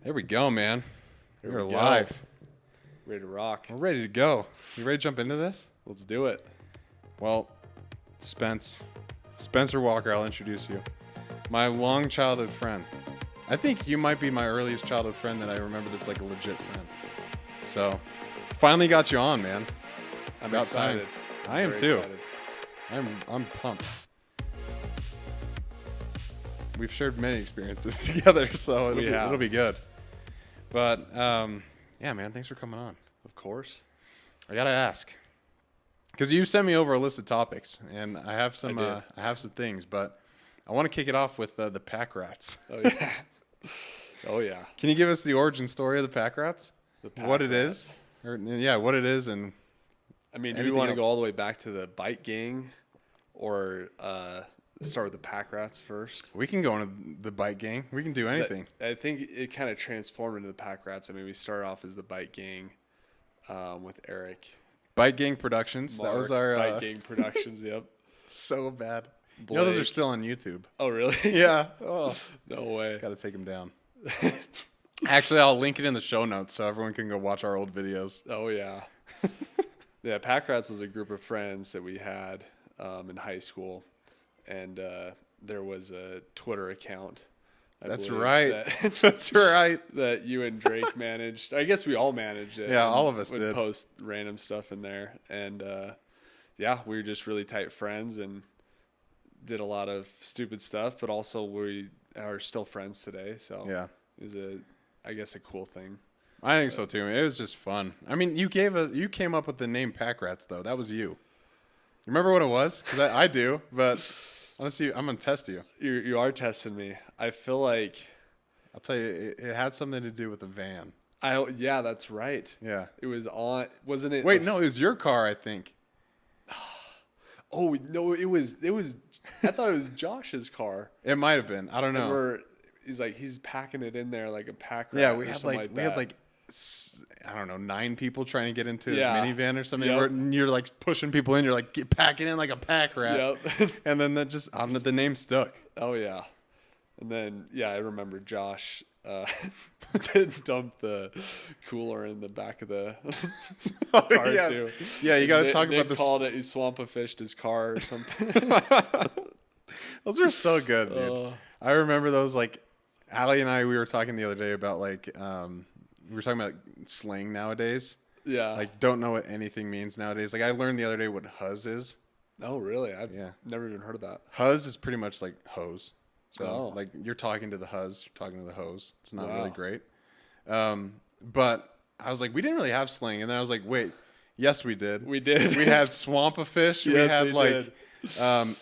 There we go, man. Here We're we go. live. Ready to rock. We're ready to go. You ready to jump into this? Let's do it. Well, Spencer Walker, I'll introduce you. My long childhood friend. I think you might be my earliest childhood friend that I remember that's like a legit friend. So, finally got you on, man. I'm about excited. I am Very too. excited. I'm pumped. We've shared many experiences together, so it'll be good. But yeah, man, thanks for coming on. Of course. I gotta ask, because you sent me over a list of topics, and I have some I did. things, but I want to kick it off with the pack rats. Oh yeah. Oh yeah. Can you give us the origin story of the pack rats? What it rats. is, or yeah, what it is, and I mean, do we anything want to else? go all the way back to the bike gang, or start with the pack rats first? We can go into the bike gang. We can do anything. I think it kind of transformed into the pack rats. I mean, we started off as the bike gang with Eric. Bike Gang Productions. Mark, That was our bike gang productions. Yep. so bad. You know, those are Blake. still on YouTube. Oh really? Yeah. Oh, No way. got to take them down. Actually, I'll link it in the show notes so everyone can go watch our old videos. Oh yeah. Yeah, Pack Rats was a group of friends that we had in high school, and there was a Twitter account. I That's believe, right. That, That's right. that you and Drake managed. I guess we all managed it. Yeah, and all of us would did. post random stuff in there, and yeah, we were just really tight friends and did a lot of stupid stuff, but also we are still friends today. So Yeah. it was I guess a cool thing. I think so too. It was just fun. I mean, you came up with the name Pack Rats though. That was you. You remember what it was? Because I do, but honestly, I'm gonna test you. You are testing me. I feel like I'll tell you, it had something to do with the van. yeah, that's right. Yeah. It was on, wasn't it? Wait, no, it was your car, I think. Oh no, it was. I thought it was Josh's car. It might have been. I don't And know. he's packing it in there like a pack rat. Yeah, or we had something like that. I don't know, 9 people trying to get into his Yeah. minivan or something. Yep. And you're like pushing people in. You're like packing in like a pack rat. Yep. And then that just the name stuck. Oh yeah. And then yeah, I remember Josh did dump the cooler in the back of the car Yes. too. Yeah, you got to Nick- talk Nick about this. called it. He swamp-fished his car or something. Those are so good, dude. I remember those. Like Allie and we were talking the other day about like we were talking about slang nowadays. Yeah. Like don't know what anything means nowadays. Like I learned the other day what huzz is. Oh really? I've Yeah. never even heard of that. Huzz is pretty much like hose. So Oh. like you're talking to the huzz, you're talking to the hose. It's not really Wow. great. But I was like, we didn't really have slang, and then I was like, wait, yes we did. We did. We had swamp-a-fish. We Yes, had we like did. a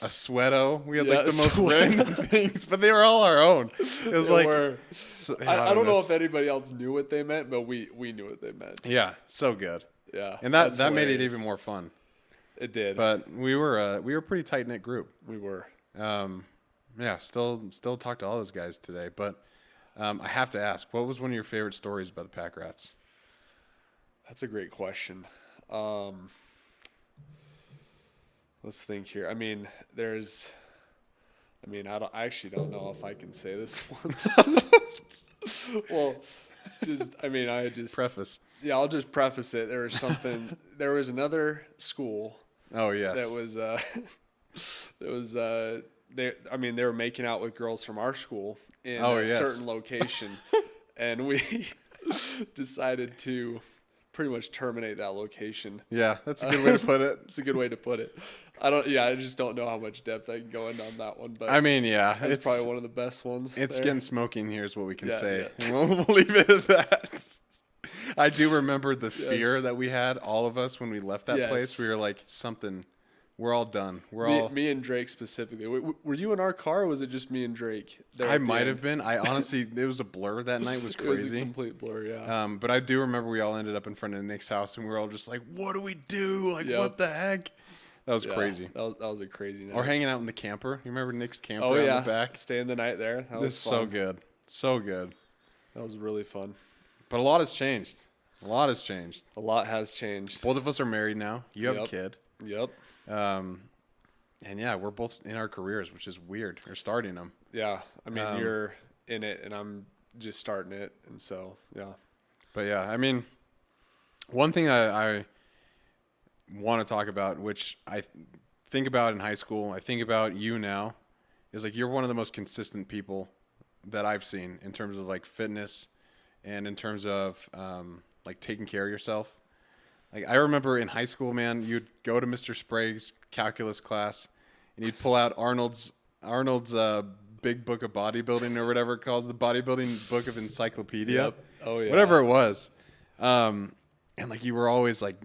sweato. We had Yeah, like the most sweato. random things, but they were all our own. It was They like were. so, I don't know miss- if anybody else knew what they meant, but we knew what they meant. Yeah, so good. Yeah. And that's that made it hilarious. even more fun. It did. But we were a pretty tight knit group. we were. Yeah, still talk to all those guys today. But I have to ask, what was one of your favorite stories about the Pack Rats? That's a great question. Let's think here. I mean, I actually don't know if I can say this one. Well, Preface. yeah, I'll just preface it. There was another school Oh yes. that was, they were making out with girls from our school in Oh, a yes. certain location, and we decided to pretty much terminate that location. Yeah, that's a good way to put it. It's a good way to put it. I just don't know how much depth I can go into on that one, but I mean, yeah, it's probably one of the best ones. it's there. getting smoky in here is what we can Yeah, say. yeah. And we'll leave it at that. I do remember the fear that we had, all of us, when we left that place. Yes. We were like, we're all done. We're Me and Drake specifically. Were you in our car, or was it just me and Drake? there I at the might end? have been. I honestly, it was a blur that night. It was It was a crazy. complete blur, yeah. But I do remember we all ended up in front of Nick's house, and we were all just like, what do we do? Like, Yep. what the heck? That was Yeah, crazy. That was a crazy night. Or hanging out in the camper. You remember Nick's camper Oh out yeah, in the back? staying the night there. That This was is fun. so good. So good. That was really fun. But a lot has changed. A lot has changed. A lot has changed. Both of us are married now. You have a Yep. kid. Yep. And yeah, we're both in our careers, which is weird. We're starting them. Yeah. I mean, you're in it, and I'm just starting it. And so, yeah. But yeah, I mean, one thing I want to talk about, which I think about in high school, I think about you now, is like you're one of the most consistent people that I've seen in terms of like fitness and in terms of like taking care of yourself. Like I remember in high school, man, you'd go to Mr. Sprague's calculus class and you'd pull out Arnold's big book of bodybuilding or whatever it calls, the bodybuilding book of encyclopedia. Yep. Oh yeah. Whatever it was. And like you were always like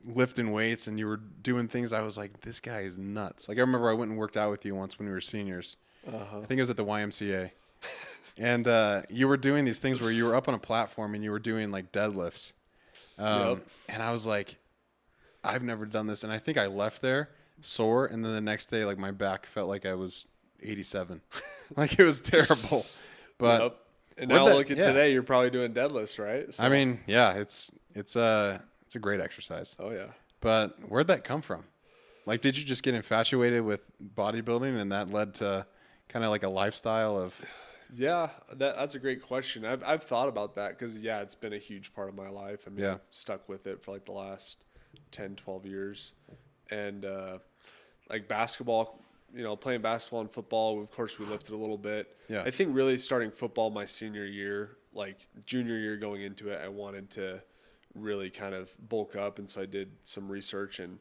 lifting weights and you were doing things. I was like, this guy is nuts. Like I remember I went and worked out with you once when we were seniors. I think it was at the YMCA. And you were doing these things where you were up on a platform and you were doing like deadlifts. And I was like, I've never done this. And I think I left there sore. And then the next day, like my back felt like I was 87. Like it was terrible. But and now look at today, you're probably doing deadlifts, right? So. I mean, yeah, it's a great exercise. Oh yeah. But where'd that come from? Like, did you just get infatuated with bodybuilding and that led to kind of like a lifestyle of? Yeah, that's a great question. I've thought about that because, yeah, it's been a huge part of my life. I mean, I've stuck with it for like the last 10, 12 years. And like basketball, playing basketball and football, of course, we lifted a little bit. Yeah. I think really starting football my senior year, like junior year going into it, I wanted to really kind of bulk up. And so I did some research and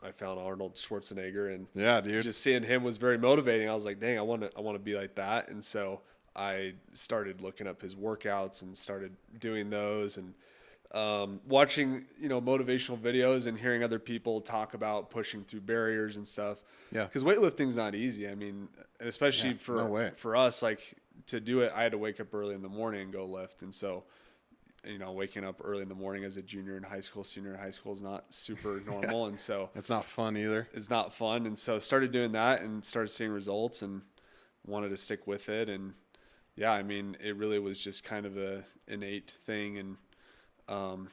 I found Arnold Schwarzenegger, and yeah, dude, just seeing him was very motivating. I was like, dang, I want to be like that. And so I started looking up his workouts and started doing those and watching, motivational videos and hearing other people talk about pushing through barriers and stuff. Yeah. Because weightlifting's not easy. I mean, and especially for us, like to do it, I had to wake up early in the morning and go lift. And so, waking up early in the morning as a junior in high school, senior in high school is not super normal. And so it's not fun either. It's not fun. And so started doing that and started seeing results and wanted to stick with it. And yeah, I mean, it really was just kind of a innate thing. And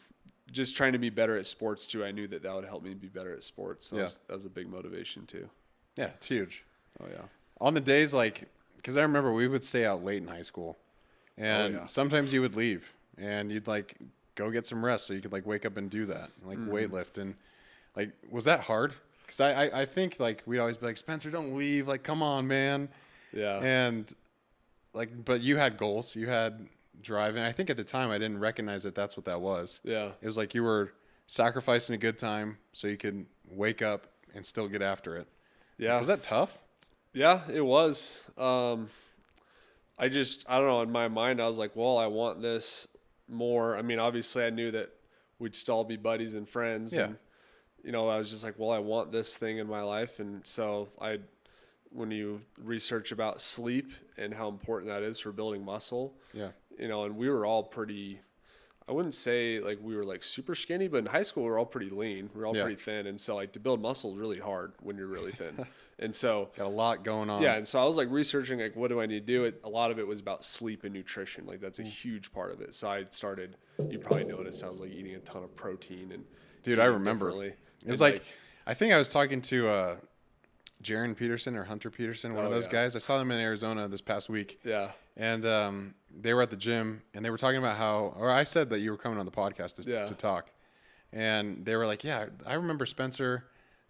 just trying to be better at sports too. I knew that would help me be better at sports. So that was a big motivation too. Yeah. It's huge. Oh yeah. On the days cause I remember we would stay out late in high school and sometimes you would leave. And you'd like go get some rest so you could like wake up and do that, like weightlift. And like, was that hard? Because I think like we'd always be like, Spencer, don't leave. Like, come on, man. Yeah. And like, but you had goals, you had drive. And I think at the time I didn't recognize that that's what that was. Yeah. It was like you were sacrificing a good time so you could wake up and still get after it. Yeah. Was that tough? Yeah, it was. I don't know. In my mind, I was like, well, I want this more. I mean, obviously I knew that we'd still be buddies and friends. Yeah. And, I was just like, well, I want this thing in my life. And so when you research about sleep and how important that is for building muscle, and we were all pretty, I wouldn't say like we were like super skinny, but in high school we were all pretty lean. We were all pretty thin. And so like to build muscle is really hard when you're really thin. And so got a lot going on. Yeah. And so I was like researching, like, what do I need to do? A lot of it was about sleep and nutrition. Like that's a huge part of it. So I started, you probably noticed I was like eating a ton of protein and dude, I remember it was like, I think I was talking to, Jaron Peterson or Hunter Peterson, one of those guys. I saw them in Arizona this past week. Yeah. And, they were at the gym and they were talking about or I said that you were coming on the podcast to talk. And they were like, yeah, I remember Spencer.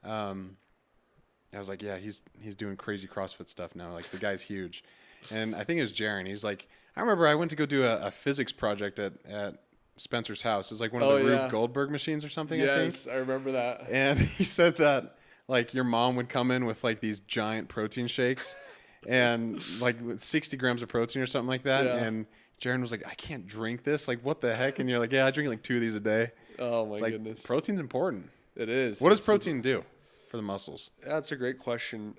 I was like, yeah, he's doing crazy CrossFit stuff now. Like the guy's huge. And I think it was Jaron. He's like, I remember I went to go do a physics project at Spencer's house. It was like one of the Rube Goldberg machines or something, I think. Yes, I remember that. And he said that like your mom would come in with like these giant protein shakes and like with 60 grams of protein or something like that. Yeah. And Jaron was like, I can't drink this. Like, what the heck? And you're like, yeah, I drink like 2 of these a day. Oh my goodness. Protein's important. It is. What does protein do for the muscles? That's a great question.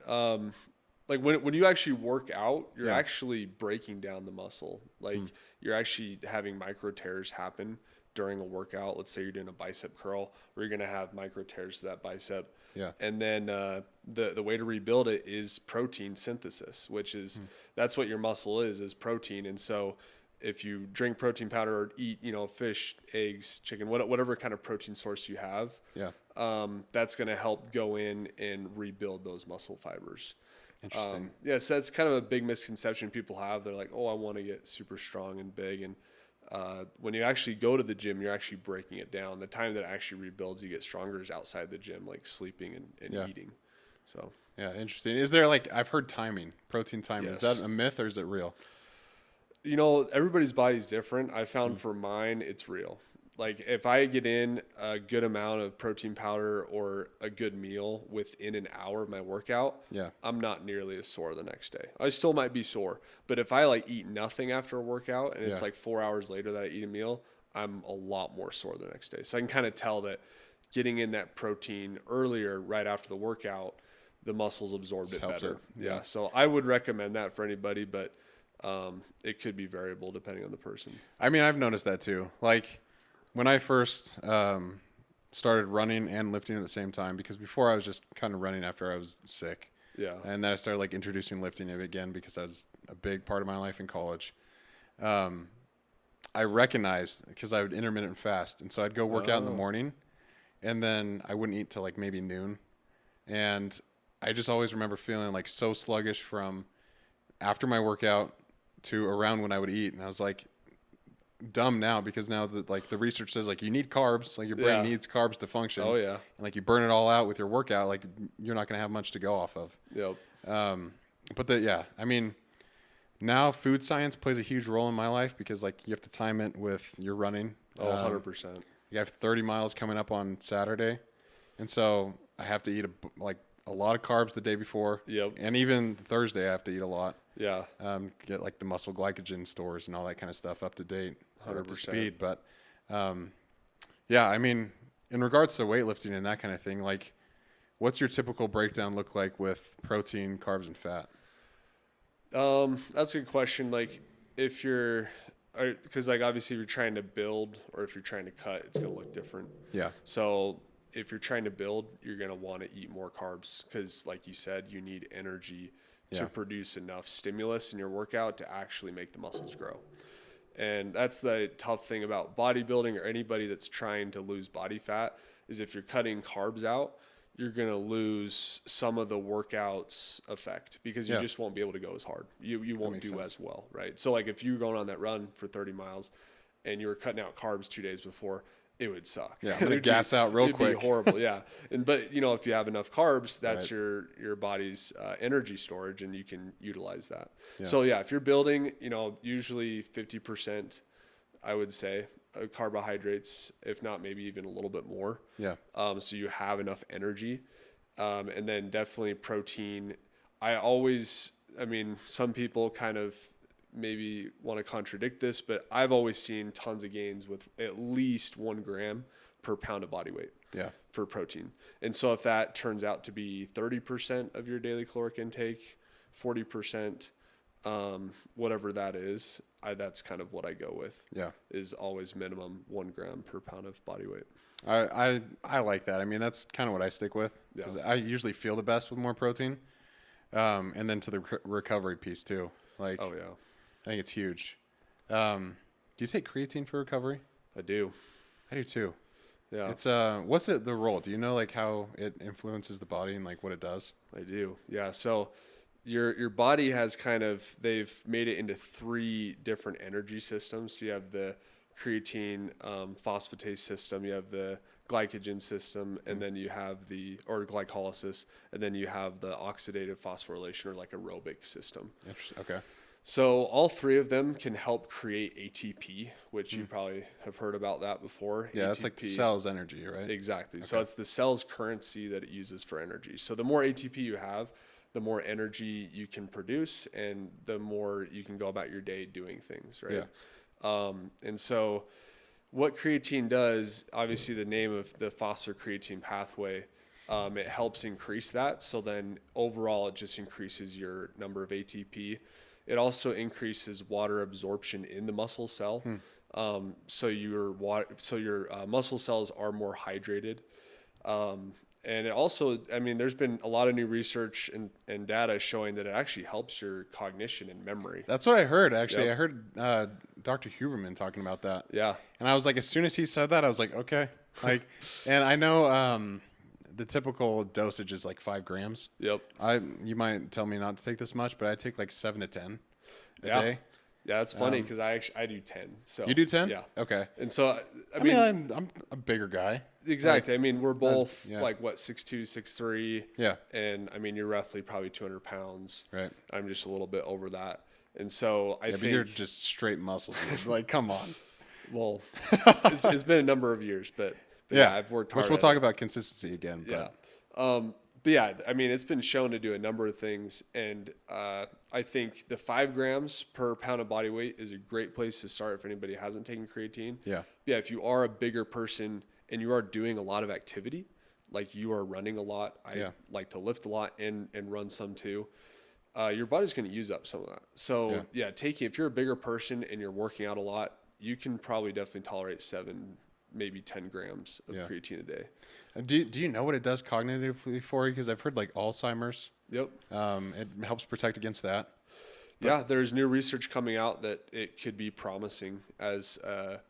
Like when you actually work out, you're actually breaking down the muscle. Like you're actually having micro tears happen during a workout. Let's say you're doing a bicep curl where you're going to have micro tears to that bicep. Yeah. And then the way to rebuild it is protein synthesis, which is that's what your muscle is protein. And so if you drink protein powder or eat, fish, eggs, chicken, whatever kind of protein source you have, that's going to help go in and rebuild those muscle fibers. Interesting. Yes, that's kind of a big misconception people have. They're like, oh, I want to get super strong and big. And when you actually go to the gym, you're actually breaking it down. The time that it actually rebuilds, you get stronger is outside the gym, like sleeping and eating. So yeah, interesting. Is there like, I've heard protein timing. Yes. Is that a myth or is it real? You know, everybody's body's different. I found for mine, it's real. Like if I get in a good amount of protein powder or a good meal within an hour of my workout, I'm not nearly as sore the next day. I still might be sore, but if I like eat nothing after a workout and it's like 4 hours later that I eat a meal, I'm a lot more sore the next day. So I can kind of tell that getting in that protein earlier, right after the workout, the muscles absorbed it better. Yeah. So I would recommend that for anybody, but it could be variable depending on the person. I mean, I've noticed that too. Like when I first started running and lifting at the same time, because before I was just kind of running after I was sick. Yeah. And then I started like introducing lifting again because that was a big part of my life in college. I recognized because I would intermittent fast. And so I'd go work out in the morning and then I wouldn't eat till like maybe noon. And I just always remember feeling like so sluggish from after my workout to around when I would eat. And I was like, dumb now because now that like the research says like you need carbs, like your brain needs carbs to function. Oh yeah. And like you burn it all out with your workout, like you're not going to have much to go off of. Yep. But I mean, now food science plays a huge role in my life because like you have to time it with your running. 100%. You have 30 miles coming up on Saturday. And so I have to eat a lot of carbs the day before. Yep. And even Thursday I have to eat a lot. Yeah. Get like the muscle glycogen stores and all that kind of stuff up to date, 100%. up to speed. But I mean, in regards to weightlifting and that kind of thing, like what's your typical breakdown look like with protein, carbs, and fat? That's a good question. Like if you're, because like obviously if you're trying to build or if you're trying to cut, it's going to look different. Yeah. So if you're trying to build, you're going to want to eat more carbs because like you said, you need energy to produce enough stimulus in your workout to actually make the muscles grow. And that's the tough thing about bodybuilding or anybody that's trying to lose body fat is if you're cutting carbs out, you're going to lose some of the workout's effect because you just won't be able to go as hard. You won't do as well, right? So like if you're going on that run for 30 miles and you were cutting out carbs 2 days before, it would suck. Yeah, I'm gonna gas out real quick. It'd be horrible, yeah. But you know, if you have enough carbs, that's your body's energy storage, and you can utilize that. Yeah. So yeah, if you're building, you know, usually 50%, I would say, carbohydrates, if not maybe even a little bit more. Yeah. So you have enough energy, and then definitely protein. I mean, some people kind of maybe want to contradict this, but I've always seen tons of gains with at least 1 gram per pound of body weight for protein. And so if that turns out to be 30% of your daily caloric intake, 40%, whatever that is, that's kind of what I go with. Yeah. Is always minimum 1 gram per pound of body weight. I like that. I mean, that's kind of what I stick with because I usually feel the best with more protein. And then to the recovery piece too. Like, oh yeah. I think it's huge. Do you take creatine for recovery? I do. I do too. Yeah. It's what's the role? Do you know like how it influences the body and like what it does? I do. Yeah. So your body has they've made it into 3 different energy systems. So you have the creatine phosphatase system, you have the glycogen system, and then you have or glycolysis, and then you have the oxidative phosphorylation or like aerobic system. Interesting. Okay. So all 3 of them can help create ATP, which you probably have heard about that before. Yeah, that's like the cell's energy, right? Exactly. Okay. So it's the cell's currency that it uses for energy. So the more ATP you have, the more energy you can produce and the more you can go about your day doing things, right? Yeah. And so what creatine does, obviously the name of the phosphocreatine pathway, it helps increase that. So then overall it just increases your number of ATP. It also increases water absorption in the muscle cell. So your muscle cells are more hydrated. And it also, I mean, there's been a lot of new research and data showing that it actually helps your cognition and memory. That's what I heard, actually. Yep. I heard Dr. Huberman talking about that. Yeah. And I was like, as soon as he said that, I was like, okay. Like, and I know the typical dosage is like 5 grams. Yep. You might tell me not to take this much, but I take like 7 to 10 a Yeah. day. Yeah, it's funny because I do 10. So You do 10? Yeah. Okay. And so I mean, I'm a bigger guy. Exactly. I mean, we're both yeah. like what 6'2", 6'3". Yeah. And I mean, you're roughly probably 200 pounds. Right. I'm just a little bit over that. And so I think but you're just straight muscles. Like, come on. Well, it's been a number of years, but yeah, I've worked hard. Which we'll talk about consistency again. Yeah. But yeah, I mean, it's been shown to do a number of things, and I think the 5 grams per pound of body weight is a great place to start if anybody hasn't taken creatine. Yeah. Yeah, if you are a bigger person and you are doing a lot of activity, like you are running a lot, I like to lift a lot and run some too. Your body's going to use up some of that. So if you're a bigger person and you're working out a lot, you can probably definitely tolerate 7, maybe 10 grams of creatine a day. Do you know what it does cognitively for you? Because I've heard like Alzheimer's. Yep. It helps protect against that. But there's new research coming out that it could be promising as a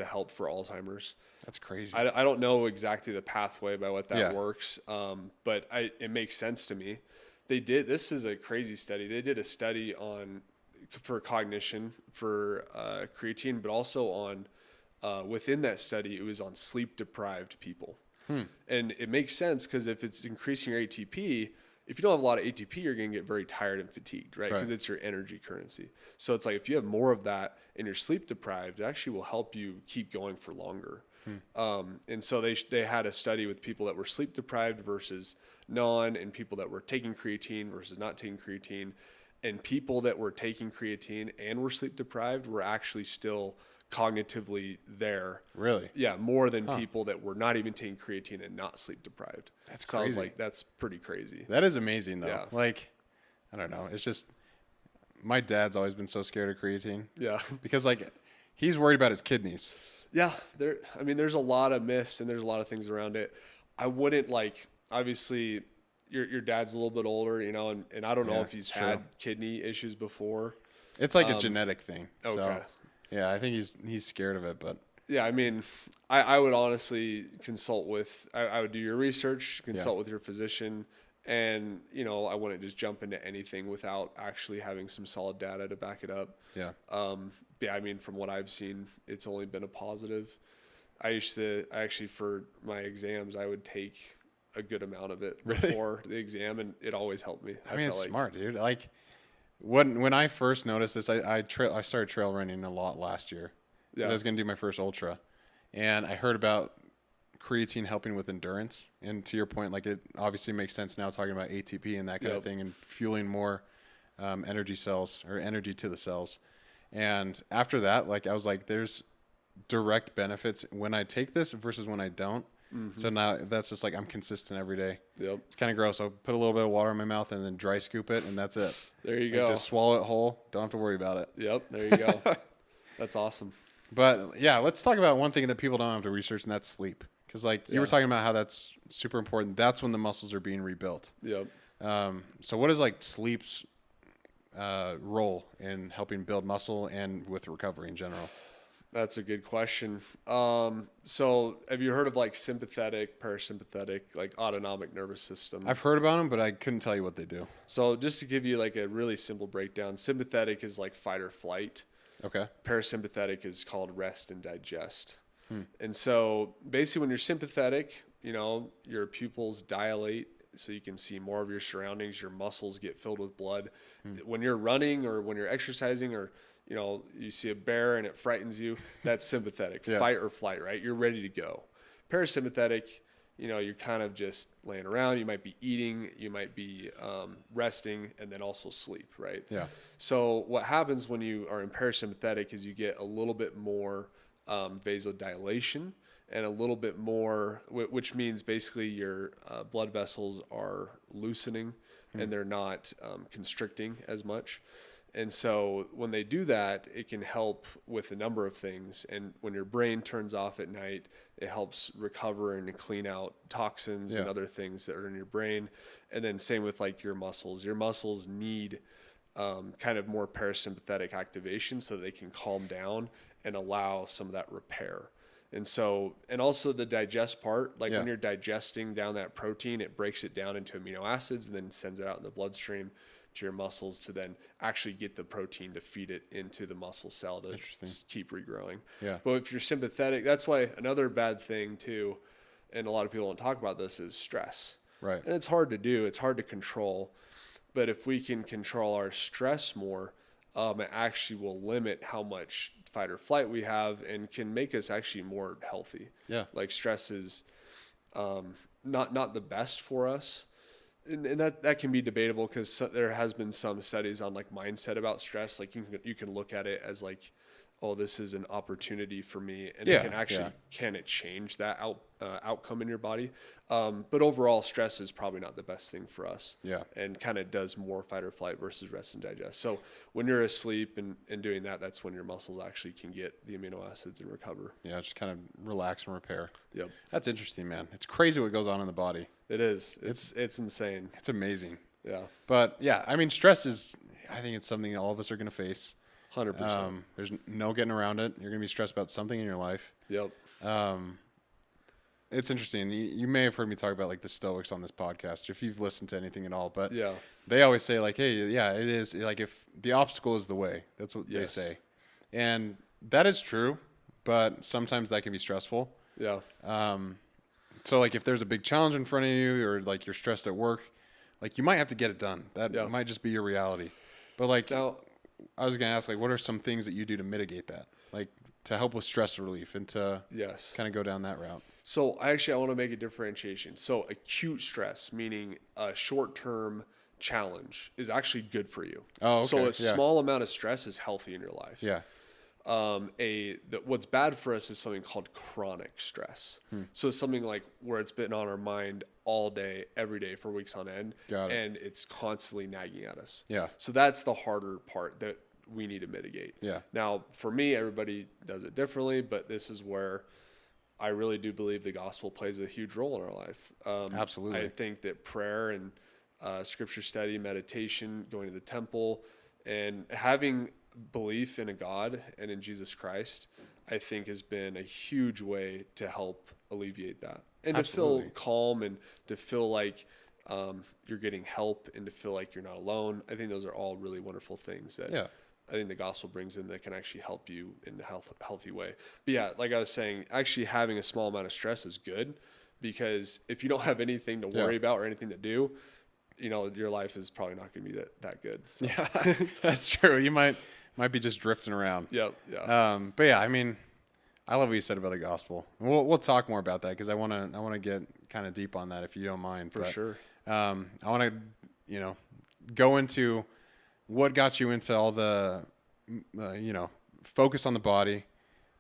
help for Alzheimer's. That's crazy. I don't know exactly the pathway by what that works, but it makes sense to me. This is a crazy study. They did a study for cognition for creatine, but also on within that study, it was on sleep deprived people. And it makes sense because if it's increasing your ATP, if you don't have a lot of ATP, you're going to get very tired and fatigued, right? Because it's your energy currency. So it's like if you have more of that and you're sleep deprived, it actually will help you keep going for longer. And so they had a study with people that were sleep deprived versus non, and people that were taking creatine versus not taking creatine. And people that were taking creatine and were sleep deprived were actually still cognitively there. Really? Yeah, more than people that were not even taking creatine and not sleep deprived. That's crazy. I was like, that's pretty crazy. That is amazing though. Yeah. Like, I don't know. It's just, my dad's always been so scared of creatine. Yeah. Because like, he's worried about his kidneys. Yeah. There's a lot of myths and there's a lot of things around it. I wouldn't obviously your dad's a little bit older, and I don't know if he's had kidney issues before. It's like a genetic thing. Okay. So, yeah, I think he's scared of it, but yeah, I mean, I would honestly consult with, I would do your research, consult with your physician, and, I wouldn't just jump into anything without actually having some solid data to back it up. Yeah. I mean, from what I've seen, it's only been a positive. For my exams, I would take a good amount of it before the exam, and it always helped me. I mean, it's smart, dude. Like, when I first noticed this, I started trail running a lot last year because I was going to do my first ultra, and I heard about creatine helping with endurance. And to your point, like, it obviously makes sense now talking about ATP and that kind of thing, and fueling more energy cells or energy to the cells. And after that, like, I was like, there's direct benefits when I take this versus when I don't. Mm-hmm. So now that's just like, I'm consistent every day. Yep. It's kind of gross. I'll put a little bit of water in my mouth and then dry scoop it, and that's it. There you go. Just swallow it whole. Don't have to worry about it. Yep. There you go. That's awesome. But yeah, let's talk about one thing that people don't have to research, and that's sleep. Because like you were talking about how that's super important. That's when the muscles are being rebuilt. Yep. So what is like sleep's role in helping build muscle and with recovery in general? That's a good question. So have you heard of like sympathetic, parasympathetic, like autonomic nervous system? I've heard about them, but I couldn't tell you what they do. So just to give you like a really simple breakdown, sympathetic is like fight or flight. Okay. Parasympathetic is called rest and digest. And so basically when you're sympathetic, your pupils dilate so you can see more of your surroundings, your muscles get filled with blood. When you're running or when you're exercising or you see a bear and it frightens you, that's sympathetic, fight or flight, right? You're ready to go. Parasympathetic, you're kind of just laying around. You might be eating, you might be resting, and then also sleep, right? Yeah. So what happens when you are in parasympathetic is you get a little bit more vasodilation and a little bit more, which means basically your blood vessels are loosening and they're not constricting as much. And so when they do that, it can help with a number of things. And when your brain turns off at night, it helps recover and clean out toxins and other things that are in your brain. And then same with like your muscles. Your muscles need kind of more parasympathetic activation so they can calm down and allow some of that repair. And so, and also the digest part, like Yeah. when you're digesting down that protein, it breaks it down into amino acids and then sends it out in the bloodstream to your muscles to then actually get the protein to feed it into the muscle cell to keep regrowing. Yeah. But if you're sympathetic, that's why another bad thing too, and a lot of people don't talk about this, is stress. Right. And it's hard to do. It's hard to control. But if we can control our stress more, it actually will limit how much fight or flight we have and can make us actually more healthy. Yeah. Like stress is not the best for us. And that can be debatable because there has been some studies on like mindset about stress. Like you can look at it as like, oh, this is an opportunity for me, and it can actually can it change that outcome in your body? But overall, stress is probably not the best thing for us. Yeah, and kind of does more fight or flight versus rest and digest. So when you're asleep and doing that, that's when your muscles actually can get the amino acids and recover. Yeah, just kind of relax and repair. Yep, that's interesting, man. It's crazy what goes on in the body. It is. It's insane. It's amazing. Yeah, but yeah, I mean, stress is. I think it's something all of us are going to face. 100%. There's no getting around it. You're going to be stressed about something in your life. Yep. It's interesting. You may have heard me talk about like the Stoics on this podcast, if you've listened to anything at all. But yeah, they always say like, hey, yeah, it is like if the obstacle is the way. That's what they say, and that is true. But sometimes that can be stressful. Yeah. So like if there's a big challenge in front of you, or like you're stressed at work, like you might have to get it done. That might just be your reality. But like now, I was gonna ask, like, what are some things that you do to mitigate that, like to help with stress relief and to kind of go down that route? So I want to make a differentiation. So acute stress, meaning a short-term challenge, is actually good for you. Oh, okay. So a small amount of stress is healthy in your life. Yeah. What's bad for us is something called chronic stress. So it's something like where it's been on our mind all day, every day for weeks on end. And it's constantly nagging at us. Yeah. So that's the harder part that we need to mitigate. Yeah. Now, for me, everybody does it differently, but this is where I really do believe the gospel plays a huge role in our life. Absolutely. I think that prayer and scripture study, meditation, going to the temple, and having belief in a God and in Jesus Christ, I think has been a huge way to help alleviate that. And to feel calm and to feel like you're getting help and to feel like you're not alone. I think those are all really wonderful things that I think the gospel brings in that can actually help you in a healthy way. But yeah, like I was saying, actually having a small amount of stress is good, because if you don't have anything to worry about or anything to do, you know, your life is probably not going to be that good. So. Yeah, that's true. You might be just drifting around. Yep. Yeah. But yeah, I mean, I love what you said about the gospel. We'll talk more about that, because I want to get kind of deep on that, if you don't mind. For sure. I want to go into what got you into all the focus on the body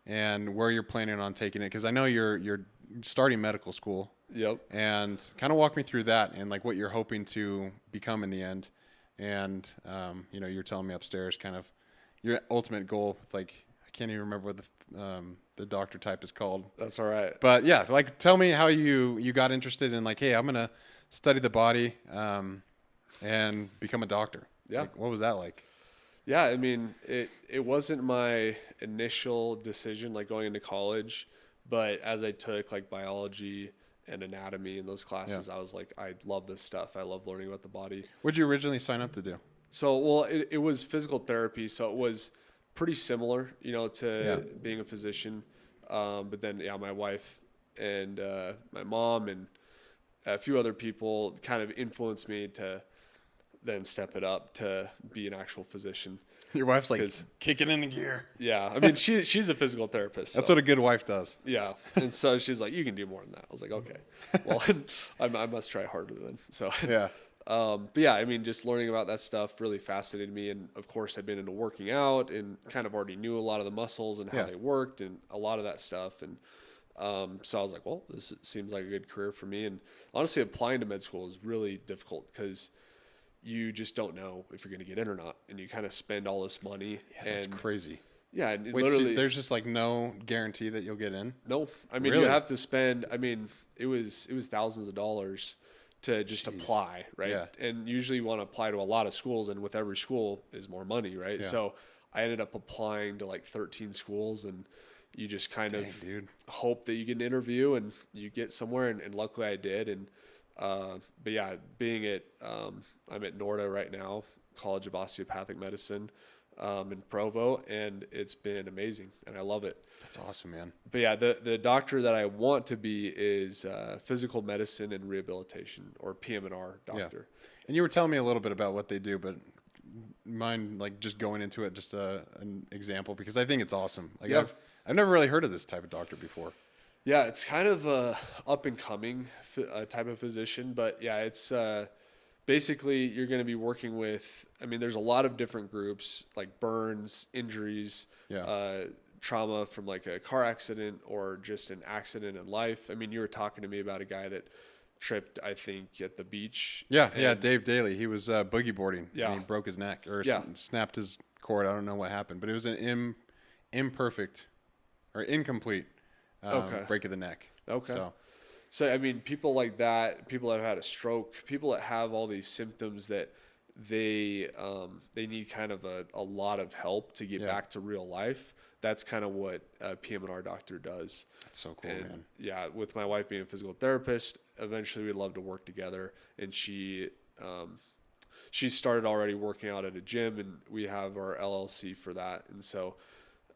and where you're planning on taking it, because I know you're starting medical school. Yep. And kind of walk me through that and like what you're hoping to become in the end. And you're telling me upstairs kind of your ultimate goal with, like, I can't even remember what the doctor type is called. That's all right. But yeah, like, tell me how you got interested in, like, hey, I'm gonna study the body and become a doctor. Yeah. Like, what was that like? Yeah, I mean, it wasn't my initial decision, like going into college, but as I took like biology and anatomy in those classes, I was like, I love this stuff. I love learning about the body. What did you originally sign up to do? So, well, it was physical therapy, so it was pretty similar, to being a physician. But then, my wife and my mom and a few other people kind of influenced me to then step it up to be an actual physician. Your wife's like kicking into gear. Yeah, I mean, she's a physical therapist. That's what a good wife does. Yeah, and so she's like, you can do more than that. I was like, okay, well, I must try harder then. So yeah. But yeah, I mean, just learning about that stuff really fascinated me. And of course, I've been into working out and kind of already knew a lot of the muscles and how they worked and a lot of that stuff. And so I was like, well, this seems like a good career for me. And honestly, applying to med school is really difficult because you just don't know if you're going to get in or not. And you kind of spend all this money. Yeah, that's crazy. Yeah. And wait, literally, so there's just like no guarantee that you'll get in? No. I mean, you have to spend, it was thousands of dollars to just apply, right? Yeah. And usually you want to apply to a lot of schools, and with every school is more money, right? Yeah. So I ended up applying to like 13 schools, and you just kind of dude. hope that you get an interview and you get somewhere. And luckily I did. And, but yeah, being at, I'm at NORDA right now, College of Osteopathic Medicine, in Provo, and it's been amazing and I love it. That's awesome, man. But yeah, the doctor that I want to be is physical medicine and rehabilitation, or PM&R doctor. Yeah. And you were telling me a little bit about what they do, but mind like just going into it, just an example, because I think it's awesome. Like Yeah. I've never really heard of this type of doctor before. Yeah, it's kind of a up and coming type of physician, but yeah, it's basically you're going to be working with, I mean, there's a lot of different groups like burns, injuries, trauma from like a car accident or just an accident in life. I mean, you were talking to me about a guy that tripped, I think, at the beach. Yeah, Dave Daly. He was boogie boarding. Yeah. And he broke his neck or snapped his cord. I don't know what happened, but it was an imperfect or incomplete break of the neck. Okay. So, I mean, people like that, people that have had a stroke, people that have all these symptoms that they need kind of a lot of help to get back to real life. That's kind of what a PM&R doctor does. That's so cool, and man. Yeah, with my wife being a physical therapist, eventually we'd love to work together. And she started already working out at a gym, and we have our LLC for that. And so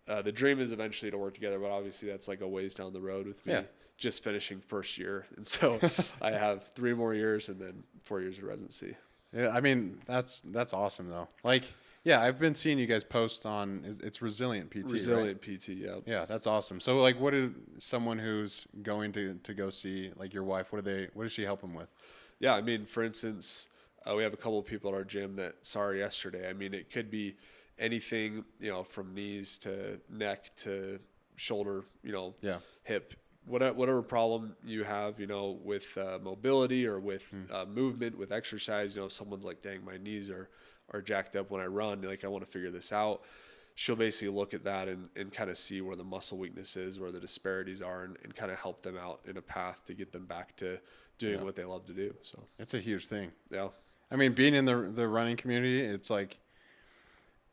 the dream is eventually to work together, but obviously that's like a ways down the road with me just finishing first year. And so I have 3 more years and then 4 years of residency. Yeah, I mean, that's awesome though. Like, yeah, I've been seeing you guys post on, it's Resilient PT, Resilient right? PT, yeah. Yeah, that's awesome. So like, what did someone who's going to go see like your wife, what does she help them with? Yeah, I mean, for instance, we have a couple of people at our gym that saw her yesterday. I mean, it could be anything, from knees to neck to shoulder, hip, whatever problem you have, with mobility or with movement, with exercise. Someone's like, dang, my knees are jacked up when I run. Like, I want to figure this out. She'll basically look at that and kind of see where the muscle weakness is, where the disparities are, and kind of help them out in a path to get them back to doing what they love to do. So it's a huge thing. Yeah. I mean, being in the running community, it's like,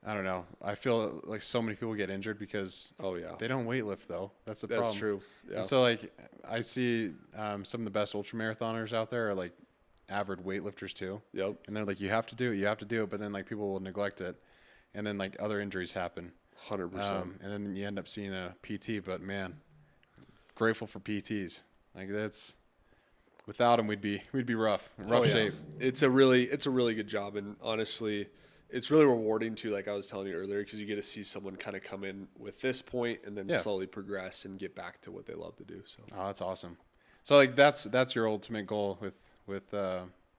I don't know. I feel like so many people get injured because they don't weightlift though. That's the problem. That's true. Yeah. And so like I see some of the best ultra marathoners out there are like avid weightlifters too. Yep. And they're like, you have to do it, but then like people will neglect it, and then like other injuries happen. 100%. And then you end up seeing a PT. But man, grateful for PTs. Like that's without them we'd be rough shape. It's a really good job, and honestly, it's really rewarding too, like I was telling you earlier, because you get to see someone kind of come in with this point and then slowly progress and get back to what they love to do. So that's awesome. So like that's your ultimate goal with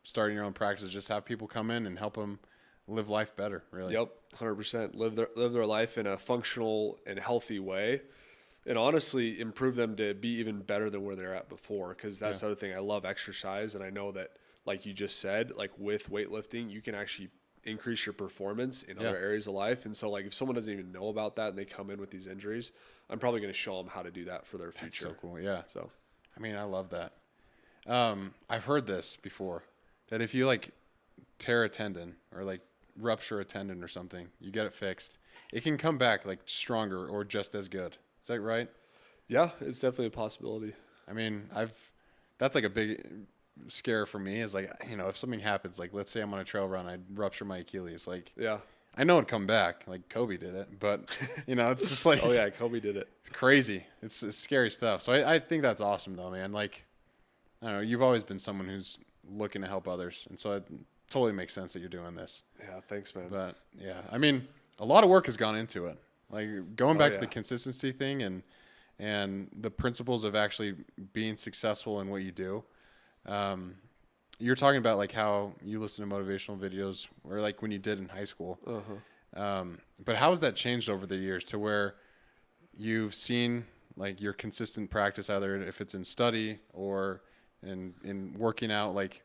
starting your own practice, just have people come in and help them live life better, really. Yep, 100%. Live their life in a functional and healthy way, and honestly improve them to be even better than where they're at before, because that's the other thing. I love exercise, and I know that, like you just said, like with weightlifting, you can actually increase your performance in other areas of life. And so like if someone doesn't even know about that and they come in with these injuries, I'm probably going to show them how to do that for their future. That's so cool. Yeah. So, I mean, I love that. I've heard this before, that if you like tear a tendon or like rupture a tendon or something, you get it fixed, it can come back like stronger or just as good. Is that right? Yeah, it's definitely a possibility. I mean, that's like a big scare for me, is like, if something happens, like let's say I'm on a trail run, I rupture my Achilles, like I know it'd come back, like Kobe did it, but it's just like Kobe did it. It's crazy. It's scary stuff. So I think that's awesome though, man. Like, I don't know, you've always been someone who's looking to help others, and so it totally makes sense that you're doing this. Yeah, thanks, man. But yeah, I mean, a lot of work has gone into it, like going back to the consistency thing and the principles of actually being successful in what you do. You're talking about like how you listen to motivational videos, or like when you did in high school. But how has that changed over the years to where you've seen like your consistent practice, either if it's in study or in working out? Like,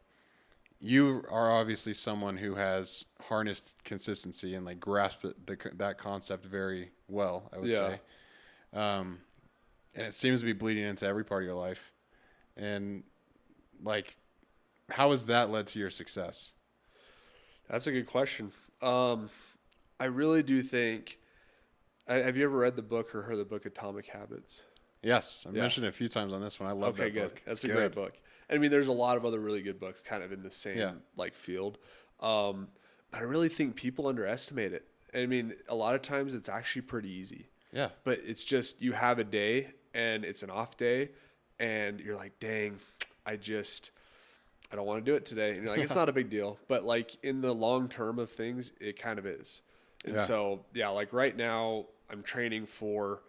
you are obviously someone who has harnessed consistency and like grasped that concept very well, I would say. And it seems to be bleeding into every part of your life. And like, how has that led to your success? That's a good question. I really do think Have you ever read the book or heard the book Atomic Habits? Yes, I've mentioned it a few times on this one. I love that book. That's a great book. I mean, there's a lot of other really good books kind of in the same like field. But I really think people underestimate it. I mean, a lot of times it's actually pretty easy. Yeah. But it's just you have a day and it's an off day and you're like, dang, I don't want to do it today. And you're like, it's not a big deal. But like in the long term of things, it kind of is. And so, like right now I'm training for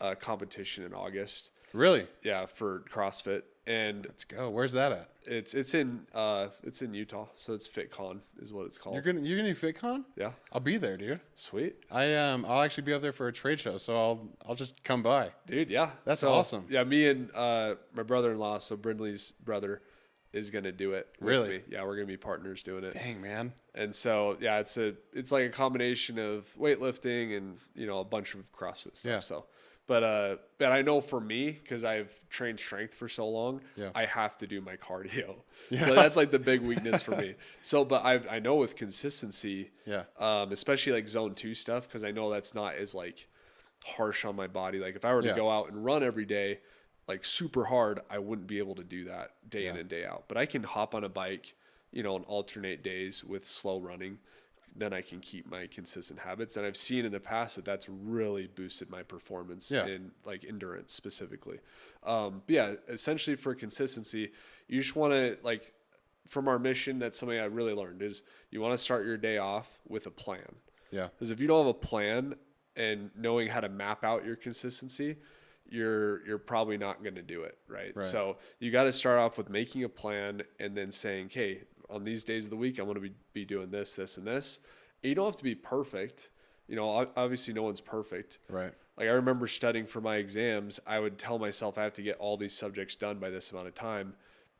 a competition in August. Really? Yeah, for CrossFit. And let's go. Where's that at? It's in Utah, so it's FitCon is what it's called. You're gonna do FitCon? Yeah, I'll be there, dude. Sweet. I'll actually be up there for a trade show, so I'll just come by. Dude, yeah, that's awesome. Yeah, me and my brother-in-law, so Brindley's brother, is gonna do it. Really? With me. Yeah, we're gonna be partners doing it. Dang, man. And so yeah, it's like a combination of weightlifting and a bunch of CrossFit stuff. Yeah. So. But I know for me, because I've trained strength for so long, I have to do my cardio. Yeah. So that's like the big weakness for me. So, but I know with consistency, especially like zone 2 stuff, because I know that's not as like harsh on my body. Like if I were to go out and run every day, like super hard, I wouldn't be able to do that day in and day out. But I can hop on a bike, and alternate days with slow running. Then I can keep my consistent habits. And I've seen in the past that that's really boosted my performance in like endurance specifically. But yeah, essentially for consistency, you just want to like, from our mission, that's something I really learned is you want to start your day off with a plan. Yeah. Because if you don't have a plan and knowing how to map out your consistency, you're probably not going to do it. Right. So you got to start off with making a plan and then saying, hey, on these days of the week, I'm going to be doing this, this, and this. And you don't have to be perfect. Obviously no one's perfect. Right. Like I remember studying for my exams, I would tell myself I have to get all these subjects done by this amount of time.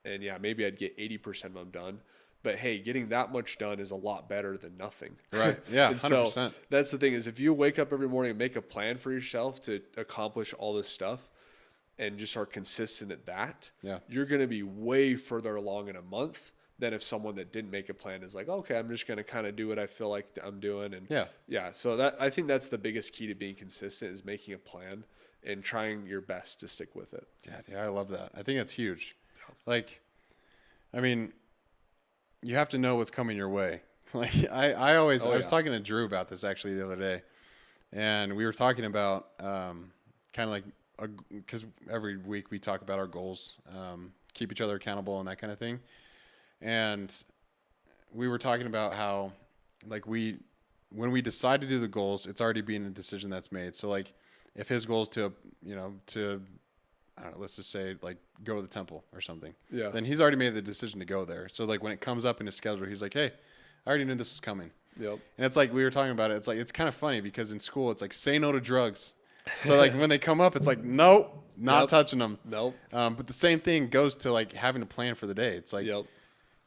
And maybe I'd get 80% of them done. But hey, getting that much done is a lot better than nothing. Right. Yeah. And 100%. so that's the thing is if you wake up every morning and make a plan for yourself to accomplish all this stuff and just are consistent at that, you're going to be way further along in a month than if someone that didn't make a plan is like, okay, I'm just going to kind of do what I feel like I'm doing. And so I think that's the biggest key to being consistent is making a plan and trying your best to stick with it. Yeah, I love that. I think that's huge. Like, I mean, you have to know what's coming your way. Like I was talking to Drew about this actually the other day, and we were talking about kind of like, because every week we talk about our goals, keep each other accountable and that kind of thing. And we were talking about how, like, when we decide to do the goals, it's already been a decision that's made. So, like, if his goal is to I don't know, let's just say, like, go to the temple or something. Yeah. Then he's already made the decision to go there. So, like, when it comes up in his schedule, he's like, hey, I already knew this was coming. Yep. And it's like, we were talking about it. It's like, it's kind of funny because in school, it's like, say no to drugs. So, like, when they come up, it's like, nope, not touching them. Nope. But the same thing goes to, like, having a plan for the day. It's like,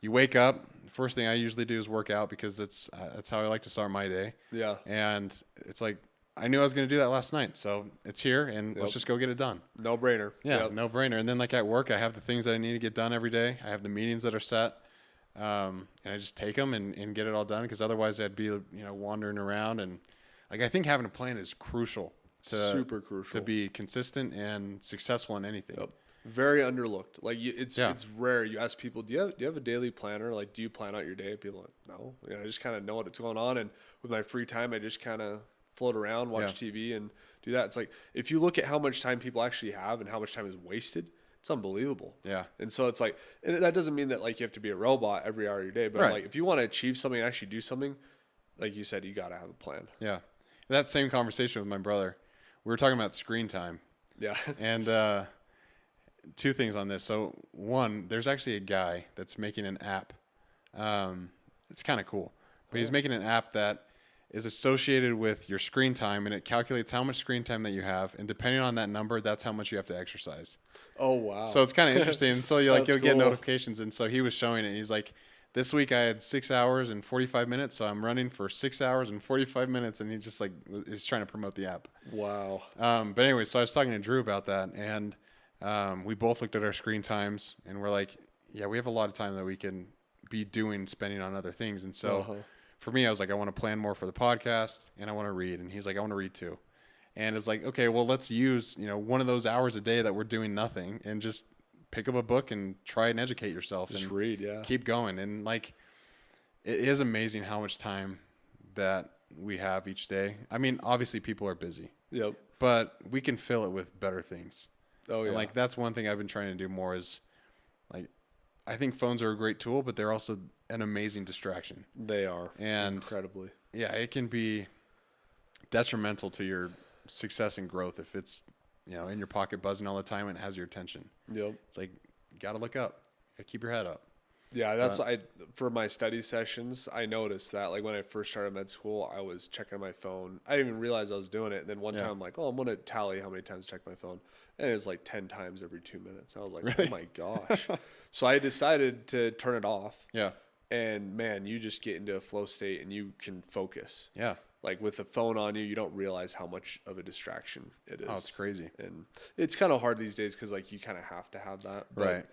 you wake up. First thing I usually do is work out because that's how I like to start my day. Yeah. And it's like, I knew I was going to do that last night. So it's here and let's just go get it done. No brainer. Yeah. No brainer. And then like at work, I have the things that I need to get done every day. I have the meetings that are set. And I just take them and get it all done because otherwise I'd be, wandering around. And like, I think having a plan is crucial super crucial to be consistent and successful in anything. Yep. Very underlooked. Like it's rare. You ask people, do you have a daily planner? Like, do you plan out your day? People are like, no. I just kind of know what's going on. And with my free time, I just kind of float around, watch TV and do that. It's like, if you look at how much time people actually have and how much time is wasted, it's unbelievable. Yeah. And so it's like, and that doesn't mean that like you have to be a robot every hour of your day, but like if you want to achieve something and actually do something, like you said, you got to have a plan. Yeah. That same conversation with my brother, we were talking about screen time. Yeah. And, two things on this. So one, there's actually a guy that's making an app. It's kind of cool, but he's making an app that is associated with your screen time, and it calculates how much screen time that you have, and depending on that number, that's how much you have to exercise. Oh wow! So it's kind of interesting. So you'll get notifications, and so he was showing it. And he's like, this week I had 6 hours and 45 minutes, so I'm running for 6 hours and 45 minutes, and he just like is trying to promote the app. Wow. But anyway, so I was talking to Drew about that, and we both looked at our screen times and we're like, yeah, we have a lot of time that we can be spending on other things. And so for me, I was like, I want to plan more for the podcast and I want to read. And he's like, I want to read too. And it's like, okay, well, let's use, one of those hours a day that we're doing nothing and just pick up a book and try and educate yourself. Just and read, yeah. Keep going. And like, it is amazing how much time that we have each day. I mean, obviously people are busy. Yep. But we can fill it with better things. Oh, yeah. And like, that's one thing I've been trying to do more is like, I think phones are a great tool, but they're also an amazing distraction. They are. And incredibly. Yeah, it can be detrimental to your success and growth if it's, in your pocket buzzing all the time and it has your attention. Yep. It's like, you got to look up. You got to keep your head up. Yeah, for my study sessions, I noticed that like when I first started med school, I was checking my phone. I didn't even realize I was doing it. And then one time I'm like, I'm going to tally how many times I check my phone. And it's like 10 times every 2 minutes. I was like, really? Oh my gosh. So I decided to turn it off. Yeah. And man, you just get into a flow state and you can focus. Yeah. Like with the phone on you, you don't realize how much of a distraction it is. Oh, it's crazy. And it's kind of hard these days because like you kind of have to have that. But right.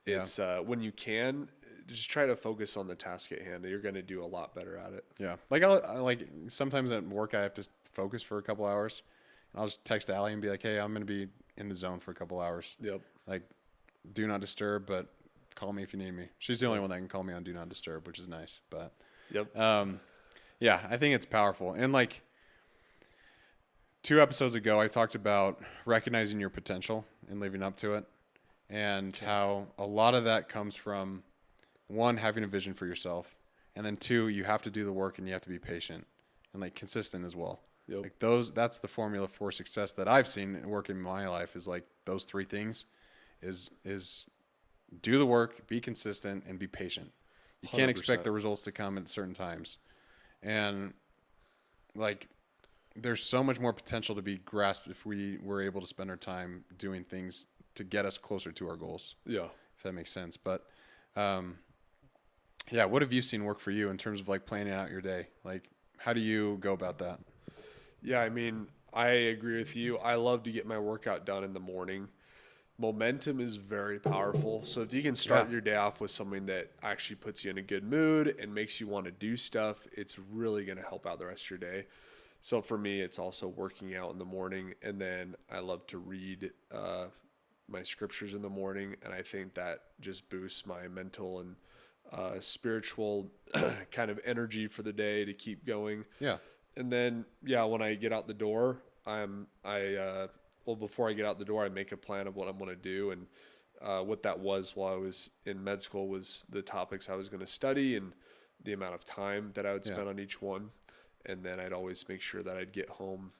It's when you can, just try to focus on the task at hand. You're going to do a lot better at it. Yeah. Like I sometimes at work I have to focus for a couple hours. And I'll just text Allie and be like, hey, I'm going to be in the zone for a couple hours. Yep. Like, do not disturb, but call me if you need me. She's the only one that can call me on do not disturb, which is nice. But yep. Yeah, I think it's powerful. And like 2 episodes ago, I talked about recognizing your potential and living up to it, and how a lot of that comes from 1, having a vision for yourself, and then 2, you have to do the work and you have to be patient and like consistent as well. Yep. Like that's the formula for success that I've seen work in my life is like those 3 things is do the work, be consistent, and be patient. You 100%. Can't expect the results to come at certain times. And like, there's so much more potential to be grasped if we were able to spend our time doing things to get us closer to our goals. Yeah. If that makes sense. But, yeah, what have you seen work for you in terms of like planning out your day? Like, how do you go about that? Yeah, I mean, I agree with you. I love to get my workout done in the morning. Momentum is very powerful. So if you can start your day off with something that actually puts you in a good mood and makes you want to do stuff, it's really going to help out the rest of your day. So for me, it's also working out in the morning. And then I love to read my scriptures in the morning. And I think that just boosts my mental and spiritual kind of energy for the day to keep going. Yeah. And then, when I get out the door, before I get out the door, I make a plan of what I'm going to do. And what that was while I was in med school was the topics I was going to study and the amount of time that I would spend on each one. And then I'd always make sure that I'd get home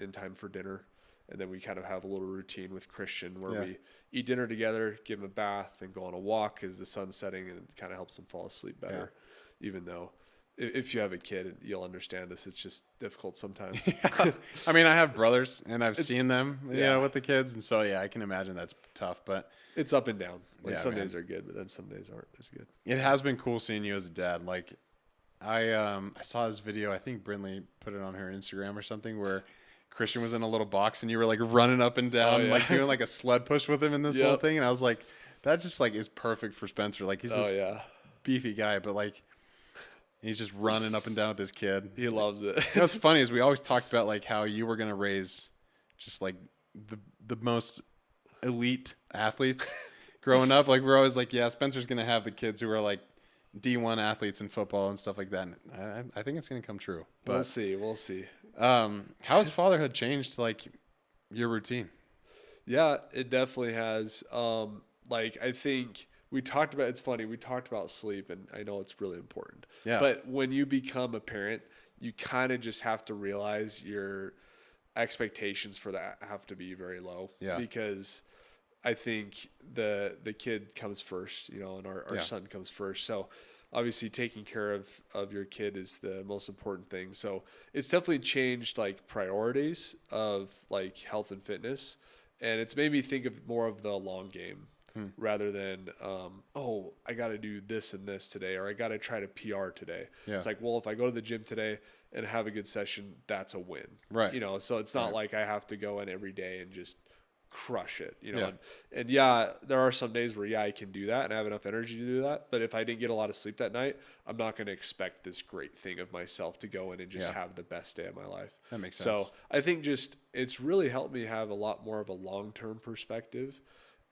in time for dinner. And then we kind of have a little routine with Christian where we eat dinner together, give him a bath, and go on a walk as the sun's setting, and it kind of helps him fall asleep better, even though if you have a kid, you'll understand this. It's just difficult sometimes. Yeah. I mean, I have brothers, and I've seen them, with the kids, and so I can imagine that's tough. But it's up and down. Like some days are good, but then some days aren't as good. It has been cool seeing you as a dad. Like, I saw this video. I think Brindley put it on her Instagram or something where Christian was in a little box, and you were like running up and down, like doing like a sled push with him in this little thing. And I was like, that just like is perfect for Spencer. Like he's this beefy guy, but like. He's just running up and down with this kid. He loves it. What's funny is we always talked about like how you were going to raise just like the most elite athletes growing up. Like we're always like, yeah, Spencer's going to have the kids who are like D1 athletes in football and stuff like that. And I think it's going to come true. But we'll see. How has fatherhood changed like your routine? Yeah, it definitely has. I think we talked about sleep, and I know it's really important. Yeah. But when you become a parent, you kind of just have to realize your expectations for that have to be very low. Yeah. Because I think the kid comes first, and our son comes first. So obviously taking care of your kid is the most important thing. So it's definitely changed like priorities of like health and fitness. And it's made me think of more of the long game. Rather than, I got to do this and this today, or I got to try to PR today. Yeah. It's like, well, if I go to the gym today and have a good session, that's a win. Right. So it's not like I have to go in every day and just crush it, you know. Yeah. And yeah, there are some days where I can do that and I have enough energy to do that. But if I didn't get a lot of sleep that night, I'm not going to expect this great thing of myself to go in and just have the best day of my life. That makes sense. So I think just it's really helped me have a lot more of a long-term perspective.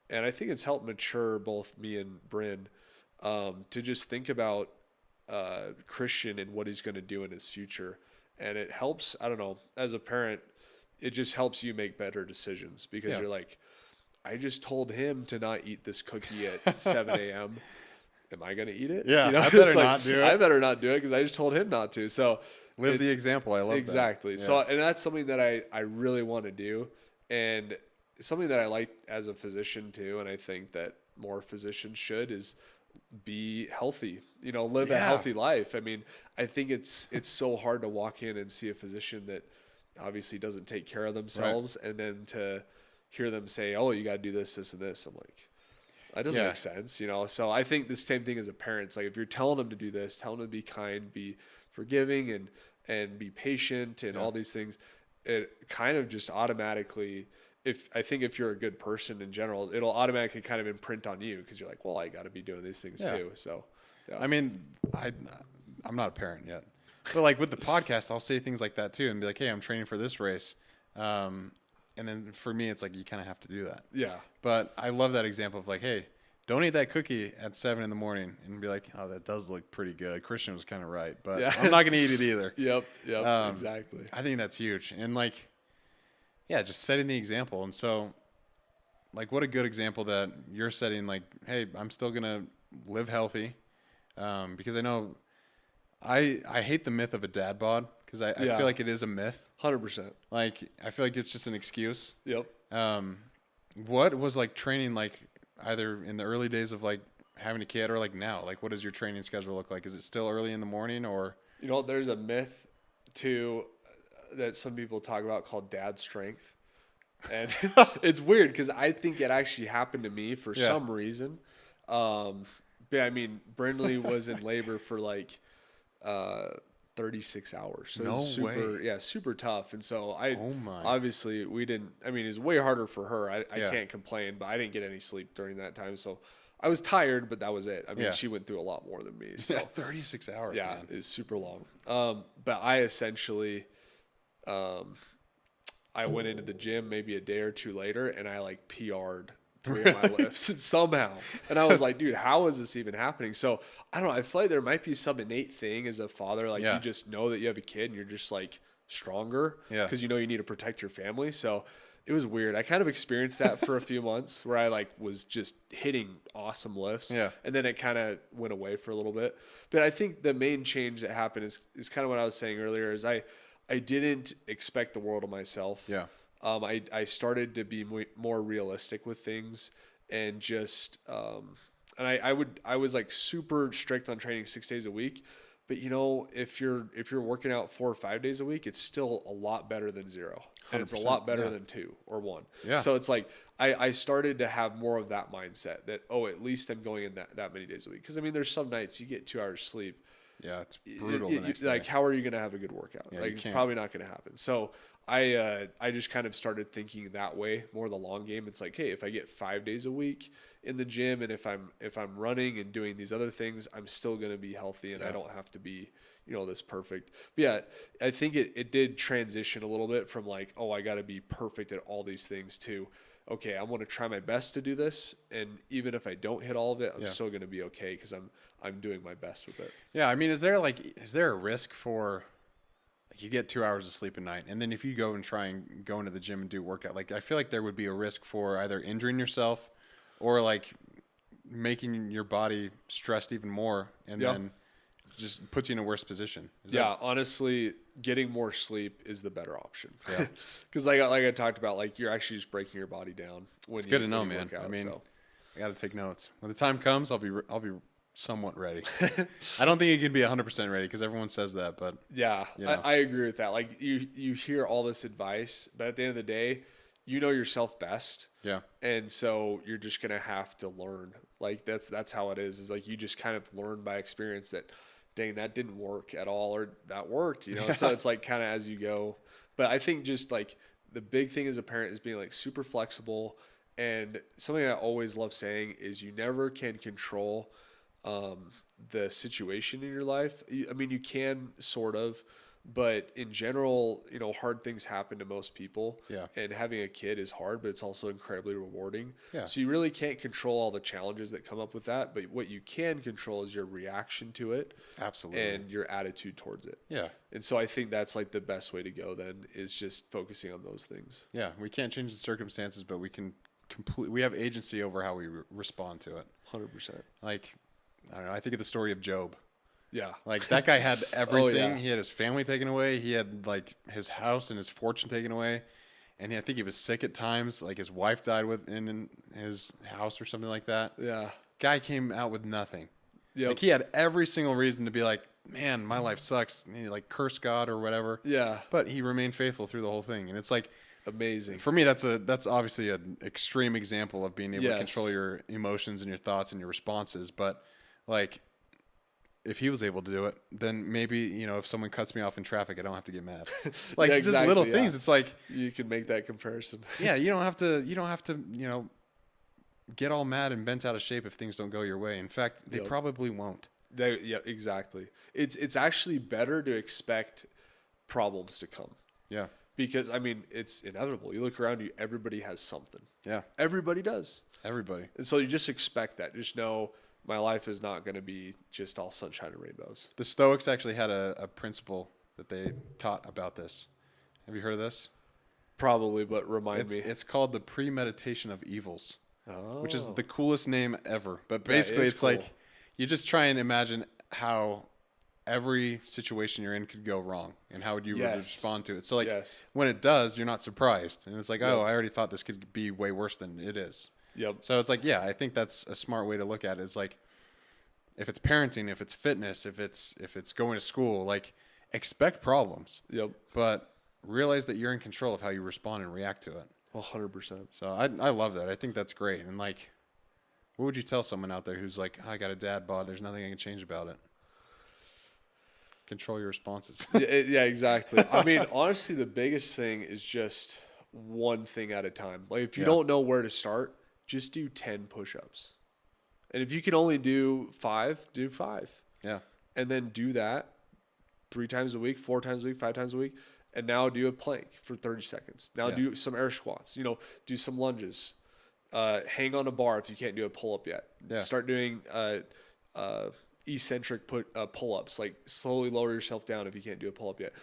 And I think it's helped mature both me and Bryn to just think about Christian and what he's going to do in his future. And it helps, I don't know, as a parent, it just helps you make better decisions because you're like, I just told him to not eat this cookie at 7 a.m. Am I going to eat it? Yeah, you know, I better not do it. I better not do it because I just told him not to. So live the example. I love that. Exactly. So, and that's something that I really want to do. And something that I like as a physician too. And I think that more physicians should is be healthy, you know, live a healthy life. I mean, I think it's so hard to walk in and see a physician that obviously doesn't take care of themselves and then to hear them say, oh, you got to do this, this, and this. I'm like, that doesn't make sense, you know? So I think the same thing as a parent. It's like, if you're telling them to do this, tell them to be kind, be forgiving and be patient and all these things. It kind of just automatically, if you're a good person in general, it'll automatically kind of imprint on you because you're like, well, I got to be doing these things too. So, I mean, I'm not a parent yet, but like with the podcast, I'll say things like that too and be like, hey, I'm training for this race. And then for me, it's like, you kind of have to do that. Yeah. But I love that example of like, hey, don't eat that cookie at 7 a.m. and be like, oh, that does look pretty good. Christian was kind of right, but I'm not going to eat it either. Yep. Exactly. I think that's huge. And like, just setting the example. And so like, what a good example that you're setting, like, hey, I'm still going to live healthy. Because I know I hate the myth of a dad bod because I feel like it is a myth. 100%. Like, I feel like it's just an excuse. Yep. What was like training like either in the early days of like having a kid or like now? Like, what does your training schedule look like? Is it still early in the morning or? You know, there's a myth too that some people talk about called dad strength. And it's weird because I think it actually happened to me for some reason. But I mean, Brindley was in labor for like 36 hours. So no super, way. Super tough. And so obviously we didn't, I mean, it was way harder for her. I can't complain, but I didn't get any sleep during that time. So I was tired, but that was it. I mean, she went through a lot more than me. So 36 hours. Yeah, man. It was super long. But I essentially, I went into the gym maybe a day or two later and I like PR'd 3 of my lifts and somehow. And I was like, dude, how is this even happening? So I don't know. I feel like there might be some innate thing as a father. Like you just know that you have a kid and you're just like stronger because you know you need to protect your family. So it was weird. I kind of experienced that for a few months where I like was just hitting awesome lifts. Yeah. And then it kind of went away for a little bit. But I think the main change that happened is kind of what I was saying earlier is I didn't expect the world of myself. Yeah. I started to be more realistic with things and just, and I was like super strict on training 6 days a week, but you know, if you're working out 4 or 5 days a week, it's still a lot better than 0. And it's a lot better than 2 or 1. Yeah. So it's like, I started to have more of that mindset that, at least I'm going in that many days a week. Cause I mean, there's some nights you get 2 hours sleep. Yeah. It's brutal. The next like, day. How are you going to have a good workout? Yeah, like it's probably not going to happen. So I just kind of started thinking that way, more the long game. It's like, hey, if I get 5 days a week in the gym and if I'm running and doing these other things, I'm still going to be healthy and I don't have to be, this perfect. But yeah, I think it did transition a little bit from like, I got to be perfect at all these things to, okay, I want to try my best to do this. And even if I don't hit all of it, I'm still going to be okay because I'm doing my best with it. Yeah. I mean, is there a risk for you get 2 hours of sleep a night, and then if you go and try and go into the gym and do a workout, like I feel like there would be a risk for either injuring yourself or like making your body stressed even more, and then just puts you in a worse position. Honestly, getting more sleep is the better option. Yeah, because like I talked about, like you're actually just breaking your body down. It's good to know, man. I mean, I got to take notes. When the time comes, I'll be somewhat ready. I don't think you can be 100% ready because everyone says that, but I agree with that. Like you hear all this advice, but at the end of the day, you know yourself best. Yeah. And so you're just going to have to learn. Like that's how it is like you just kind of learn by experience that, dang, that didn't work at all or that worked, So it's like kind of as you go. But I think just like the big thing as a parent is being like super flexible. And something I always love saying is you never can control the situation in your life. I mean, you can sort of, but in general, you know, hard things happen to most people. Yeah. And having a kid is hard, but it's also incredibly rewarding. Yeah. So you really can't control all the challenges that come up with that. But what you can control is your reaction to it. Absolutely. And your attitude towards it. Yeah. And so I think that's like the best way to go then, is just focusing on those things. Yeah. We can't change the circumstances, but we have agency over how we respond to it. 100%. Like, I don't know. I think of the story of Job. Yeah. Like, that guy had everything. Oh, yeah. He had his family taken away. He had like his house and his fortune taken away. And I think he was sick at times. Like, his wife died in his house or something like that. Yeah. Guy came out with nothing. Yep. Like, he had every single reason to be like, man, my life sucks. And he like curse God or whatever. Yeah. But he remained faithful through the whole thing. And it's like, amazing. for me, that's obviously an extreme example of being able Yes. to control your emotions and your thoughts and your responses. But like, if he was able to do it, then maybe, you know, if someone cuts me off in traffic, I don't have to get mad. Like, Yeah, just little things. It's like, you can make that comparison. yeah, you don't have to, you know, get all mad and bent out of shape if things don't go your way. In fact, they probably won't. Yeah, exactly. It's actually better to expect problems to come. Yeah. Because, I mean, it's inevitable. You look around you, everybody has something. Yeah. Everybody does. Everybody. And so you just expect that. Just know my life is not going to be just all sunshine and rainbows. The Stoics actually had a principle that they taught about this. Have you heard of this? Probably, but remind me. It's called the premeditation of evils, which is Oh. the coolest name ever. But basically, it's cool. Like, you just try and imagine how every situation you're in could go wrong and how would you respond to it. So like when it does, you're not surprised. And it's like, oh, I already thought this could be way worse than it is. Yep. So it's like, yeah, I think that's a smart way to look at it. It's like, if it's parenting, if it's fitness, if it's going to school, like, expect problems. Yep. But realize that you're in control of how you respond and react to it. 100%. So I love that. I think that's great. And like, what would you tell someone out there who's like, oh, I got a dad bod, there's nothing I can change about it? Control your responses. Yeah, exactly. I mean, honestly, the biggest thing is just one thing at a time. Like, if you don't know where to start, just do 10 push-ups. And if you can only do 5, do 5. Yeah. And then do that 3 times a week, 4 times a week, 5 times a week. And now do a plank for 30 seconds. Now do some air squats. You know, do some lunges. Hang on a bar if you can't do a pull-up yet. Yeah. Start doing eccentric pull-ups. Like, slowly lower yourself down if you can't do a pull-up yet.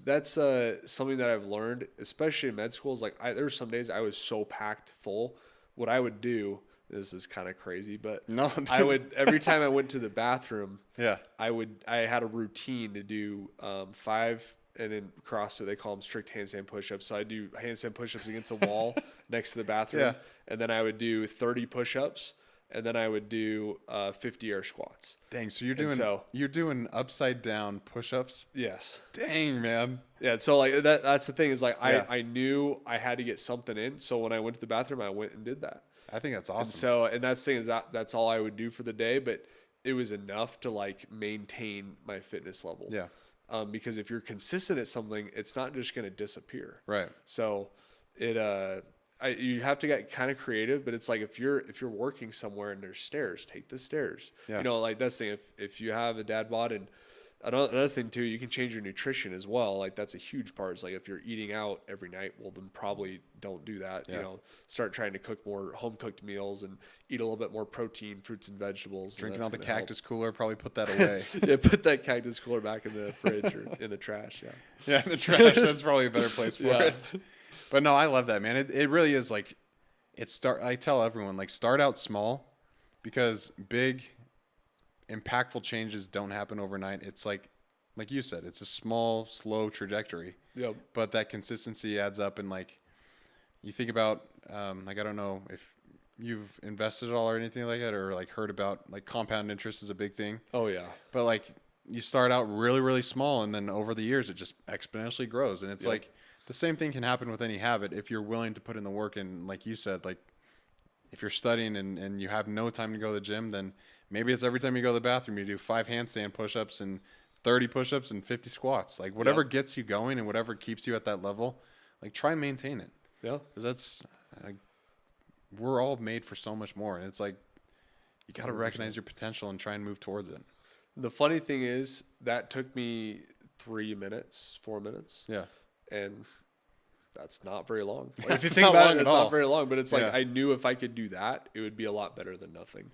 That's something that I've learned, especially in med schools. Like, there were some days I was so packed full. What I would do, this is kind of crazy, but I would, every time I went to the bathroom, I had a routine to do 5. And in CrossFit, they call them strict handstand push-ups. So I do handstand push-ups against a wall next to the bathroom. And then I would do 30 push-ups. And then I would do 50 air squats. Dang, so you're doing upside down push-ups? Yes. Dang, man. Yeah, so like that's the thing is like I knew I had to get something in. So when I went to the bathroom, I went and did that. I think that's awesome. And that's the thing is that's all I would do for the day, but it was enough to like maintain my fitness level. Yeah. Because if you're consistent at something, it's not just going to disappear. Right. So you have to get kind of creative, but it's like if you're working somewhere and there's stairs, take the stairs. Yeah. You know, like that's the thing. If you have a dad bod, and another thing too, you can change your nutrition as well. Like that's a huge part. It's like if you're eating out every night, well then probably don't do that. Yeah. You know, start trying to cook more home cooked meals and eat a little bit more protein, fruits and vegetables. Drinking out the cactus cooler, probably put that away. Yeah, put that cactus cooler back in the fridge or in the trash. Yeah. Yeah, in the trash. That's probably a better place for it. But no, I love that, man. It really is like, I tell everyone, like, start out small, because big, impactful changes don't happen overnight. It's like you said, it's a small, slow trajectory. Yep. But that consistency adds up, and like, you think about, like, I don't know if you've invested at all or anything like that, or like heard about like compound interest is a big thing. Oh yeah. But like, you start out really, really small, and then over the years it just exponentially grows, and it's like, the same thing can happen with any habit if you're willing to put in the work. And like you said, like, if you're studying and you have no time to go to the gym, then maybe it's every time you go to the bathroom, you do 5 handstand push-ups and 30 push-ups and 50 squats. Like, whatever gets you going and whatever keeps you at that level, like try and maintain it. Yeah. Because that's, like, we're all made for so much more. And it's like, you got to recognize your potential and try and move towards it. The funny thing is that took me 4 minutes. Yeah. And that's not very long. Like, if you think about it, it's not very long, but it's like, I knew if I could do that, it would be a lot better than nothing.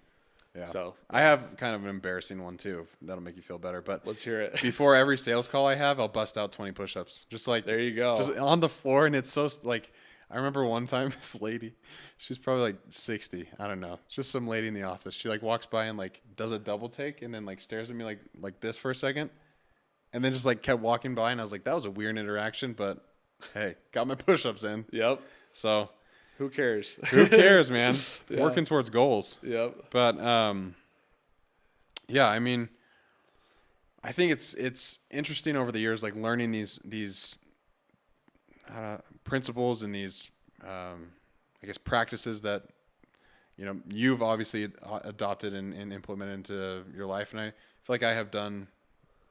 Yeah. So I have kind of an embarrassing one too. That'll make you feel better. But let's hear it. Before every sales call I have, I'll bust out 20 push-ups. Just like, there you go. Just on the floor. And it's so like, I remember one time this lady, she's probably like 60. I don't know. It's just some lady in the office. She like walks by and like does a double take and then like stares at me like this for a second. And then just like kept walking by. And I was like, that was a weird interaction, but hey, got my push-ups in. Yep. So who cares? Who cares, man? Yeah. Working towards goals. Yep. But yeah, I mean, I think it's interesting over the years, like learning these principles and these I guess practices that you've obviously adopted and implemented into your life, and I feel like I have done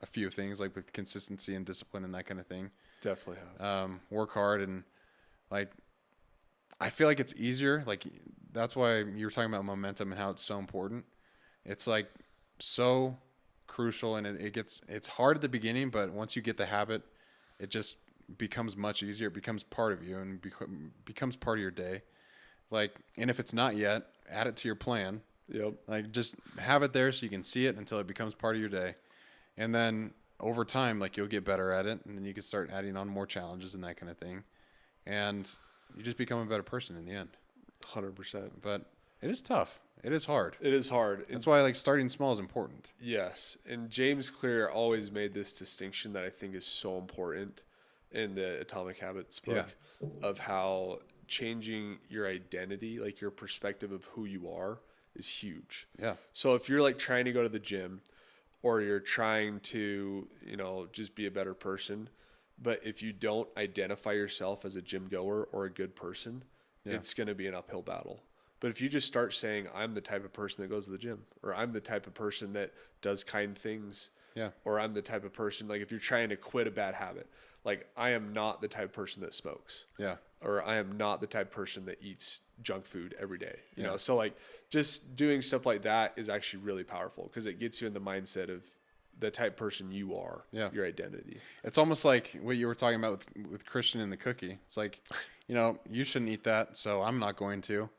a few things like with consistency and discipline and that kind of thing. Definitely have. Work hard, and like I feel like it's easier. Like that's why you were talking about momentum and how it's so important. It's like so crucial, and it's hard at the beginning, but once you get the habit, it just becomes much easier. It becomes part of you and becomes part of your day. Like, and if it's not yet, add it to your plan. Yep. Like just have it there so you can see it until it becomes part of your day. And then over time, like you'll get better at it, and then you can start adding on more challenges and that kind of thing. And you just become a better person in the end. 100%. But it is tough. It is hard. It is hard. That's why like starting small is important. Yes. And James Clear always made this distinction that I think is so important in the Atomic Habits book of how changing your identity, like your perspective of who you are, is huge. Yeah. So if you're like trying to go to the gym, or you're trying to, just be a better person, but if you don't identify yourself as a gym goer or a good person, it's going to be an uphill battle. But if you just start saying, I'm the type of person that goes to the gym, or I'm the type of person that does kind things, or I'm the type of person, like if you're trying to quit a bad habit, like I am not the type of person that smokes. Yeah. Or I am not the type of person that eats junk food every day. You know, so like just doing stuff like that is actually really powerful because it gets you in the mindset of the type of person you are, your identity. It's almost like what you were talking about with Christian and the cookie. It's like, you shouldn't eat that, so I'm not going to.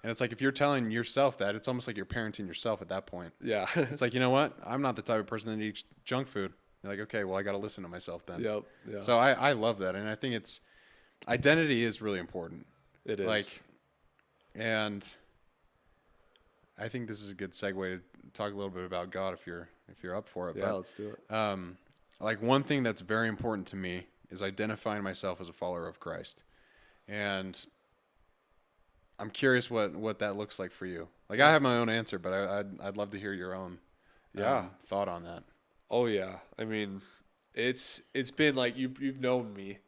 And it's like, if you're telling yourself that, it's almost like you're parenting yourself at that point. Yeah. It's like, you know what? I'm not the type of person that eats junk food. You're like, okay, well, I got to listen to myself then. Yep. Yeah. So I love that. And I think identity is really important. It is. Like, and I think this is a good segue to talk a little bit about God if you're up for it. Yeah, let's do it. Like one thing that's very important to me is identifying myself as a follower of Christ. And I'm curious what that looks like for you. Like I have my own answer, but I'd love to hear your own thought on that. Oh yeah. I mean, it's been like you've known me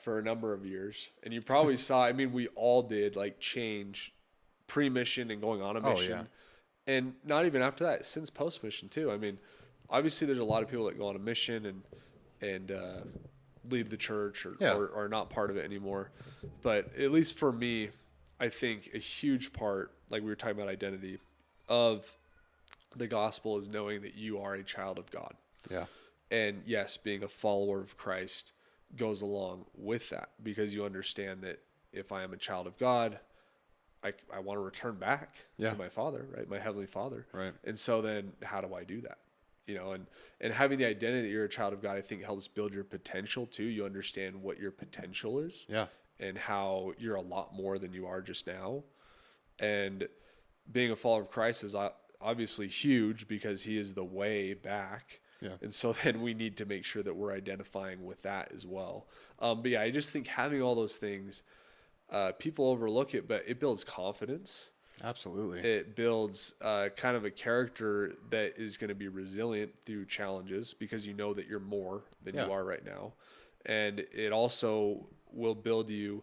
for a number of years, and you probably saw, I mean, we all did like change pre-mission and going on a mission. And not even after that, since post-mission too. I mean, obviously there's a lot of people that go on a mission and leave the church or are not part of it anymore. But at least for me, I think a huge part, like we were talking about identity, of the gospel is knowing that you are a child of God. Yeah. And yes, being a follower of Christ goes along with that because you understand that if I am a child of God, I want to return back to my Father, right? My Heavenly Father. Right. And so then how do I do that? And having the identity that you're a child of God, I think helps build your potential too. You understand what your potential is. Yeah. And how you're a lot more than you are just now. And being a follower of Christ is obviously huge because he is the way back. Yeah. And so then we need to make sure that we're identifying with that as well. But yeah, I just think having all those things, people overlook it, but it builds confidence. Absolutely. It builds kind of a character that is going to be resilient through challenges because you know that you're more than you are right now. And it also will build you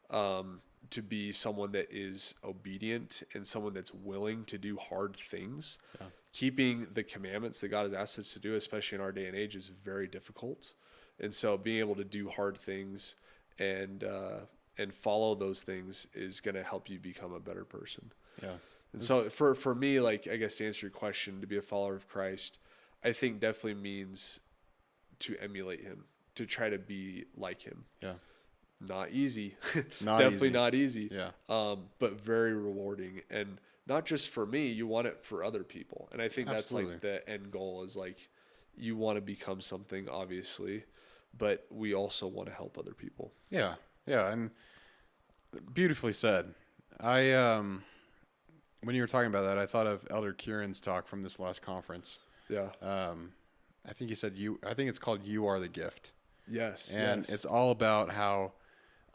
to be someone that is obedient and someone that's willing to do hard things. Yeah. Keeping the commandments that God has asked us to do, especially in our day and age, is very difficult. And so being able to do hard things and follow those things is going to help you become a better person. Yeah. And so for me, like, I guess to answer your question, to be a follower of Christ, I think definitely means to emulate him, to try to be like him. Yeah. Not easy. Not Definitely easy. not easy. Yeah. But very rewarding. And not just for me, you want it for other people. And I think Absolutely. that's like the end goal is like, you want to become something, obviously, but we also want to help other people. Yeah. Yeah. And beautifully said. When you were talking about that, I thought of Elder Kieran's talk from this last conference. Yeah. I think he said I think it's called "You Are the Gift." Yes. And it's all about how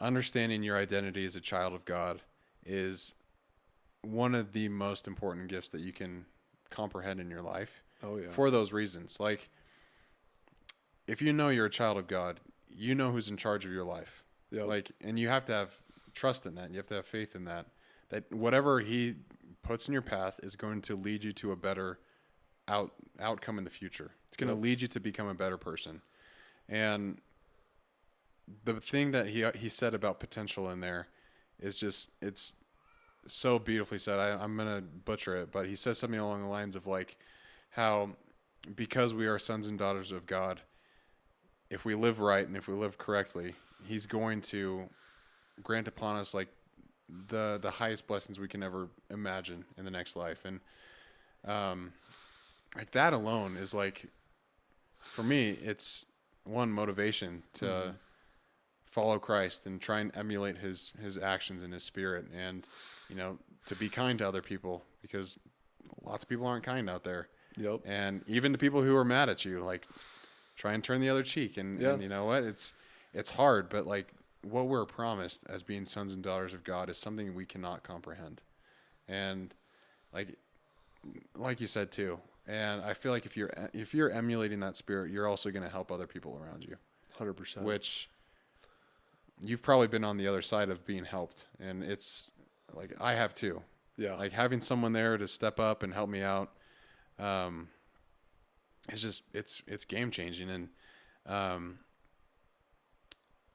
understanding your identity as a child of God is one of the most important gifts that you can comprehend in your life. Oh yeah. For those reasons, like if you know you're a child of God, you know who's in charge of your life. Yep. Like, and you have to have trust in that. You have to have faith in that. That whatever he puts in your path is going to lead you to a better outcome in the future. It's going to lead you to become a better person. And the thing that he said about potential in there is just, it's so beautifully said. I'm going to butcher it, but he says something along the lines of like how because we are sons and daughters of God, if we live right and if we live correctly, he's going to grant upon us like the highest blessings we can ever imagine in the next life. And like that alone is like, for me, it's one motivation to follow Christ and try and emulate his actions and his spirit, and to be kind to other people, because lots of people aren't kind out there. Yep. And even to people who are mad at you, like try and turn the other cheek. And you know what? It's hard, but like what we're promised as being sons and daughters of God is something we cannot comprehend. And like you said too. And I feel like if you're emulating that spirit, you're also going to help other people around you. 100%. Which you've probably been on the other side of being helped, and it's like I have too. Yeah. Like having someone there to step up and help me out, it's just it's game changing. And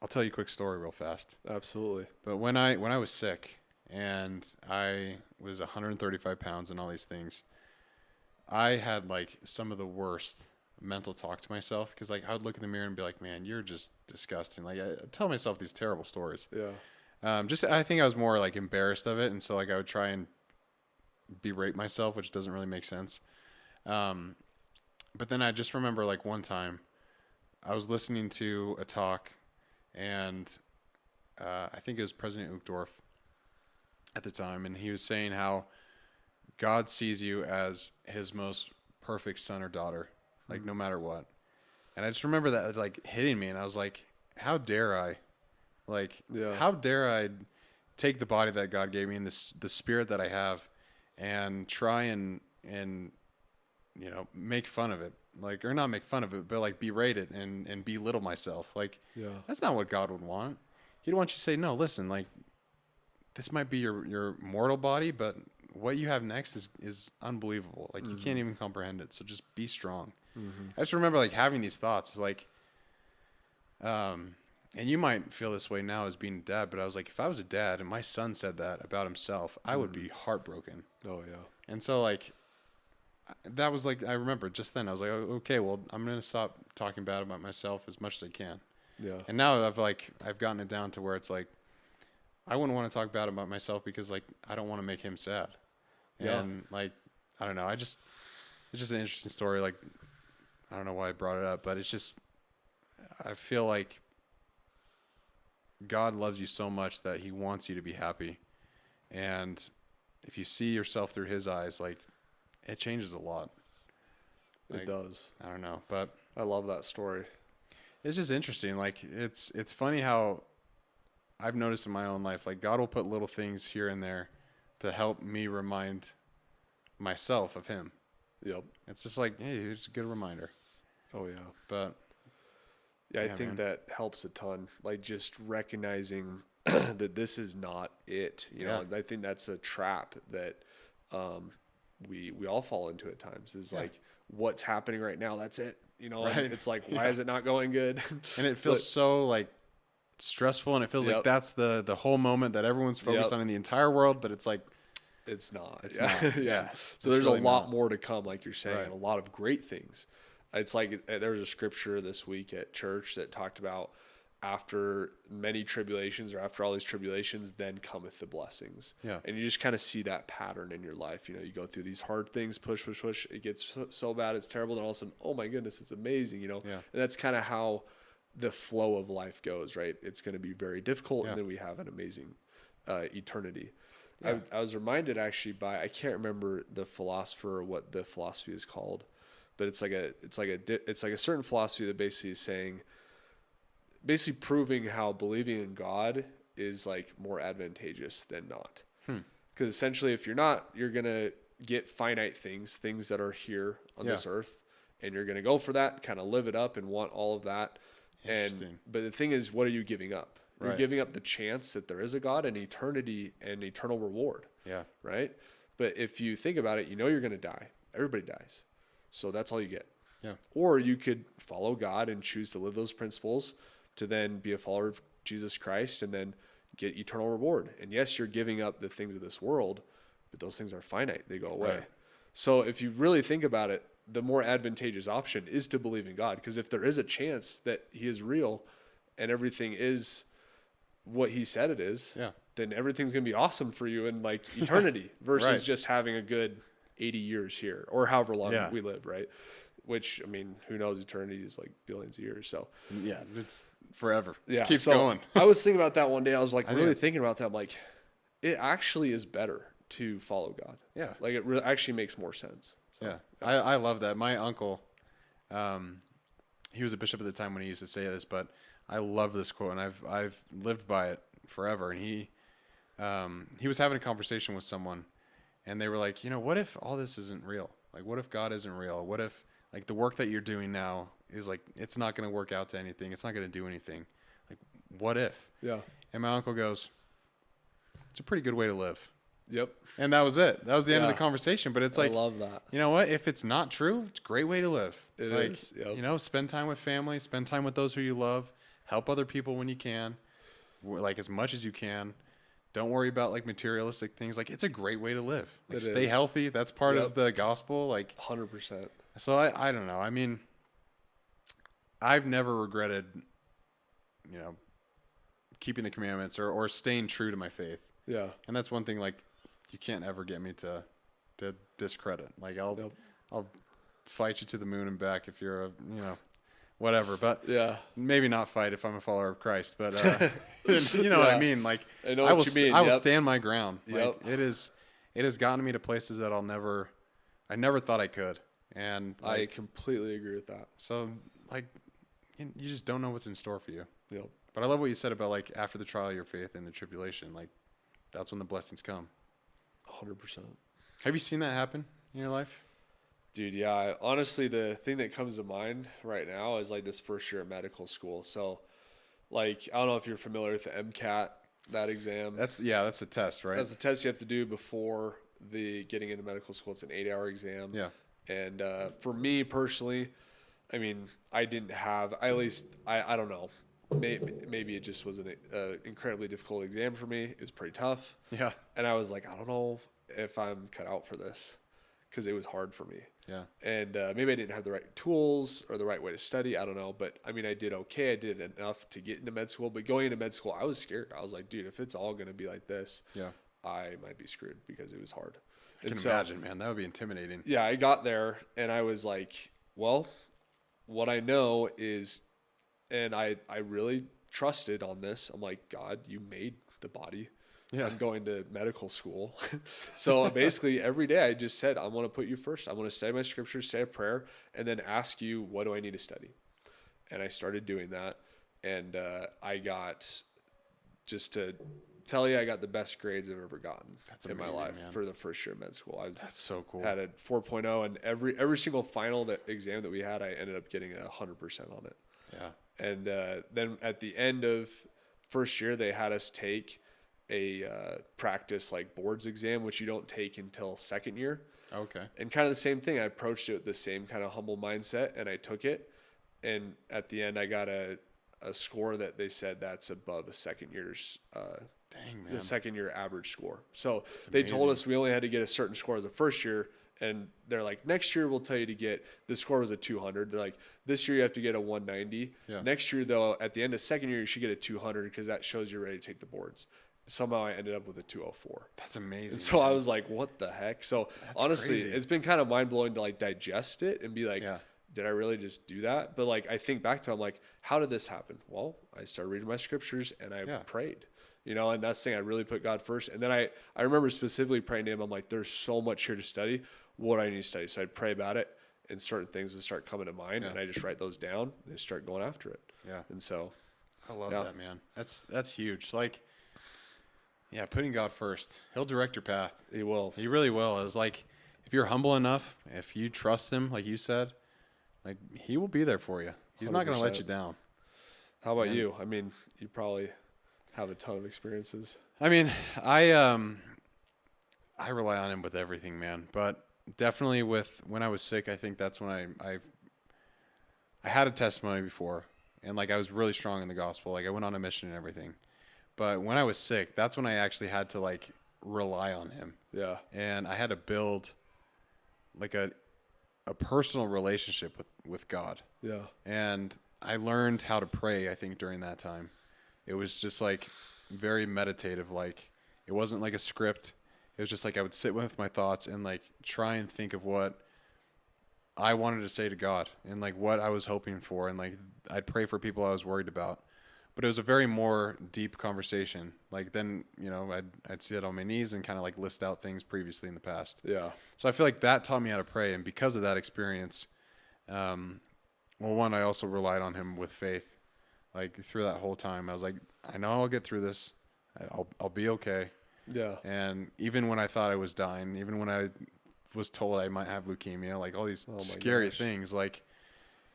I'll tell you a quick story real fast. Absolutely. But when I was sick and I was 135 pounds and all these things, I had like some of the worst mental talk to myself, because like I would look in the mirror and be like, man, you're just disgusting. Like I tell myself these terrible stories. Yeah. I think I was more like embarrassed of it, and so like I would try and berate myself, which doesn't really make sense. But then I just remember like one time I was listening to a talk, and I think it was President Uchtdorf at the time, and he was saying how God sees you as his most perfect son or daughter, like no matter what. And I just remember that like hitting me, and I was like, how dare I? Like, how dare I take the body that God gave me and the spirit that I have and try and make fun of it, like, or not make fun of it, but like berate it and belittle myself. Like, that's not what God would want. He'd want you to say, no, listen, like, this might be your mortal body, but what you have next is unbelievable. Like, you can't even comprehend it. So just be strong. I just remember like having these thoughts. It's like, and you might feel this way now as being a dad, but I was like, if I was a dad and my son said that about himself, I would be heartbroken. Oh yeah. And so like, that was like, I remember just then I was like, oh, okay, well, I'm going to stop talking bad about myself as much as I can. Yeah. And now I've gotten it down to where it's like, I wouldn't want to talk bad about myself because like, I don't want to make him sad. Yeah. And like, I don't know. It's just an interesting story. Like, I don't know why I brought it up, but it's just, I feel like God loves you so much that he wants you to be happy. And if you see yourself through his eyes, like, it changes a lot. Like, it does. I don't know, but I love that story. It's just interesting. Like, it's funny how I've noticed in my own life, like God will put little things here and there to help me remind myself of him. Yep. It's just like, hey, it's a good reminder. Oh yeah. But yeah, I think that helps a ton. Like just recognizing that this is not it. You know, I think that's a trap that we all fall into at times. Is like what's happening right now. That's it. You know, right. It's like, why is it not going good? And it feels so like stressful, and it feels like that's the whole moment that everyone's focused on in the entire world, but it's like it's not. It's not. Yeah. So there's really a lot more to come, like you're saying, and a lot of great things. It's like there was a scripture this week at church that talked about after many tribulations, or after all these tribulations, then cometh the blessings. Yeah. And you just kind of see that pattern in your life. You know, you go through these hard things, push. It gets so bad, it's terrible. Then all of a sudden, oh my goodness, it's amazing, you know? Yeah. And that's kind of how the flow of life goes, right? It's going to be very difficult. And then we have an amazing eternity. Yeah. I was reminded actually by, I can't remember the philosopher or what the philosophy is called, but it's like a certain philosophy that basically is saying, basically proving how believing in God is like more advantageous than not. Because essentially, if you're not, you're going to get finite things that are here on this earth, and you're going to go for that, kind of live it up and want all of that. But the thing is, what are you giving up? You're giving up the chance that there is a God and eternity and eternal reward. Yeah. Right. But if you think about it, you know, you're going to die. Everybody dies. So that's all you get. Yeah. Or you could follow God and choose to live those principles to then be a follower of Jesus Christ and then get eternal reward. And yes, you're giving up the things of this world, but those things are finite. They go away. Right. So if you really think about it, the more advantageous option is to believe in God. Because if there is a chance that he is real and everything is what he said it is, then everything's going to be awesome for you in like eternity versus just having a good 80 years here or however long we live, right? Which, I mean, who knows, eternity is like billions of years. So yeah, it's forever. Yeah. Keeps going. I was thinking about that one day. I was like really thinking about that. I'm like, it actually is better to follow God. Yeah. Like it really actually makes more sense. So, yeah. I love that. My uncle, he was a bishop at the time when he used to say this, but I love this quote, and I've lived by it forever. And he was having a conversation with someone, and they were like, you know, what if all this isn't real? Like, what if God isn't real? What if like the work that you're doing now is like, it's not going to work out to anything. It's not going to do anything. Like, what if? Yeah. And my uncle goes, it's a pretty good way to live. Yep. And that was it. That was the end of the conversation. But it's like, I love that. You know what? If it's not true, it's a great way to live. It is. Yep. You know, spend time with family, spend time with those who you love, help other people when you can, like as much as you can. Don't worry about like materialistic things. Like, it's a great way to live. Like, stay healthy. That's part of the gospel. Like 100%. So I don't know. I mean, I've never regretted, you know, keeping the commandments or staying true to my faith. Yeah. And that's one thing, like, you can't ever get me to discredit. Like, I'll fight you to the moon and back if you're whatever. But maybe not fight if I'm a follower of Christ. But you know what I mean? Like, I will stand my ground. Like, it has gotten me to places that I never thought I could. And like, I completely agree with that. So like, you just don't know what's in store for you. Yep. But I love what you said about like after the trial of your faith and the tribulation, like that's when the blessings come. 100%. Have you seen that happen in your life? Dude, yeah. Honestly, the thing that comes to mind right now is like this first year of medical school. So like, I don't know if you're familiar with the MCAT, that exam. That's a test, right? That's a test you have to do before getting into medical school. It's an 8-hour exam. Yeah. And for me personally, I mean, I didn't have, I don't know, maybe it just was an incredibly difficult exam for me. It was pretty tough. Yeah. And I was like, I don't know if I'm cut out for this because it was hard for me. Yeah. And maybe I didn't have the right tools or the right way to study. I don't know. But I mean, I did okay. I did enough to get into med school. But going into med school, I was scared. I was like, dude, if it's all going to be like this, I might be screwed because it was hard. I can imagine, man. That would be intimidating. Yeah, I got there and I was like, well, what I know is, and I really trusted on this. I'm like, God, you made the body. Yeah. I'm going to medical school. So basically every day I just said, I want to put you first. I want to say my scriptures, say a prayer, and then ask you, what do I need to study? And I started doing that. And I got, just to tell you, I got the best grades I've ever gotten in my life, man. For the first year of med school. That's so cool. Had a 4.0, and every single final exam that we had, I ended up getting 100% on it. Yeah. And then at the end of first year, they had us take a practice like boards exam, which you don't take until second year. Okay. And kind of the same thing. I approached it with the same kind of humble mindset, and I took it. And at the end, I got a score that they said that's above a second year's, Dang, man. the second year average score. So That's they amazing. told us we only had to get a certain score as a first year. And they're like, next year we'll tell you to get, the score was a 200. They're like, this year you have to get a 190. Yeah. Next year, though, at the end of second year, you should get a 200 because that shows you're ready to take the boards. Somehow I ended up with a 204. That's amazing. And so I was like, what the heck? So That's honestly, crazy. it's been kind of mind blowing to like digest it and be like, Yeah. did I really just do that? But like, I think back to, I'm like, how did this happen? Well, I started reading my scriptures and I prayed, you know, and that's the thing. I really put God first. And then I remember specifically praying to him. I'm like, there's so much here to study. What do I need to study? So I'd pray about it and certain things would start coming to mind and I just write those down and just start going after it. Yeah. And so I love that, man. That's huge. Like, yeah, putting God first. He'll direct your path. he will. He really will. It's like, if you're humble enough, if you trust him, like you said, like he will be there for you. He's not going to let you down. How about you? I mean, you probably have a ton of experiences. I mean, I rely on him with everything, man. But definitely with when I was sick, I think that's when I had a testimony before, and like I was really strong in the gospel. Like I went on a mission and everything. But when I was sick, that's when I actually had to like rely on him. Yeah. And I had to build like a personal relationship with God. Yeah. And I learned how to pray, I think, during that time. It was just like very meditative. Like it wasn't like a script. It was just like I would sit with my thoughts and like try and think of what I wanted to say to God and like what I was hoping for. And like I'd pray for people I was worried about. But it was a very more deep conversation. Like then, you know, I'd sit on my knees and kind of like list out things previously in the past. Yeah. So I feel like that taught me how to pray. And because of that experience, well, one, I also relied on him with faith. Like through that whole time, I was like, I know I'll get through this. I'll be okay. Yeah. And even when I thought I was dying, even when I was told I might have leukemia, like all these scary things, like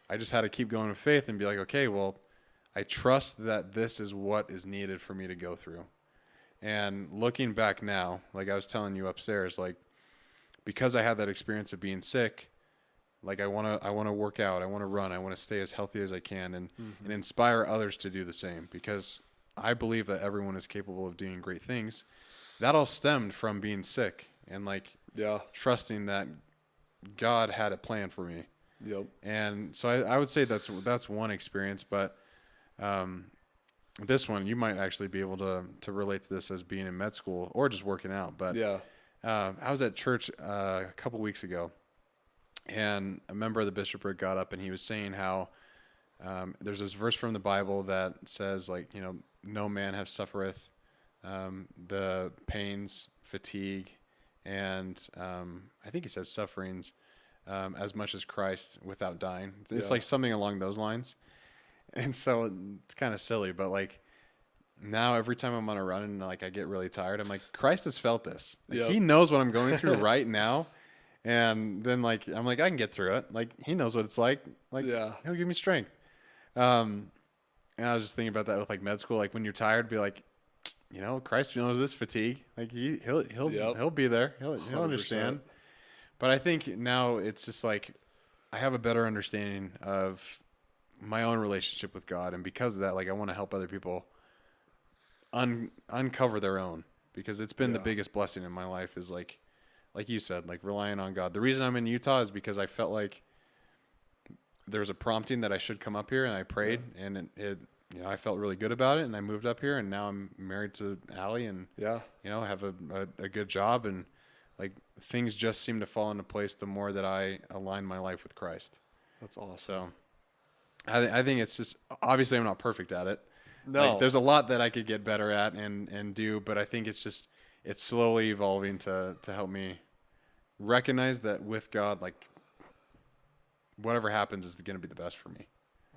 I just had to keep going with faith and be like, okay, well, I trust that this is what is needed for me to go through. And looking back now, like I was telling you upstairs, like because I had that experience of being sick, like I want to work out, I want to run, I want to stay as healthy as I can and inspire others to do the same because I believe that everyone is capable of doing great things. That all stemmed from being sick and like trusting that God had a plan for me. Yep. And so I would say that's one experience, but this one, you might actually be able to relate to this as being in med school or just working out. But I was at church a couple weeks ago, and a member of the bishopric got up and he was saying how there's this verse from the Bible that says, like, you know, no man have suffereth the pains, fatigue, and I think he says sufferings as much as Christ without dying. It's like something along those lines. And so it's kind of silly, but like now every time I'm on a run and like I get really tired, I'm like, Christ has felt this. Like he knows what I'm going through right now. And then like, I'm like, I can get through it. Like he knows what it's like. Like he'll give me strength. And I was just thinking about that with like med school. Like when you're tired, be like, you know, Christ knows this fatigue. Like he'll be there. He'll understand. But I think now it's just like, I have a better understanding of my own relationship with God, and because of that, like I want to help other people uncover their own, because it's been the biggest blessing in my life is like you said, like relying on God. The reason I'm in Utah is because I felt like there was a prompting that I should come up here, and I prayed, and it you know, I felt really good about it, and I moved up here, and now I'm married to Allie, and you know, have a good job, and like things just seem to fall into place the more that I align my life with Christ. That's awesome. So I think it's just, obviously I'm not perfect at it. No. Like, there's a lot that I could get better at and do, but I think it's slowly evolving to help me recognize that with God, like whatever happens is going to be the best for me.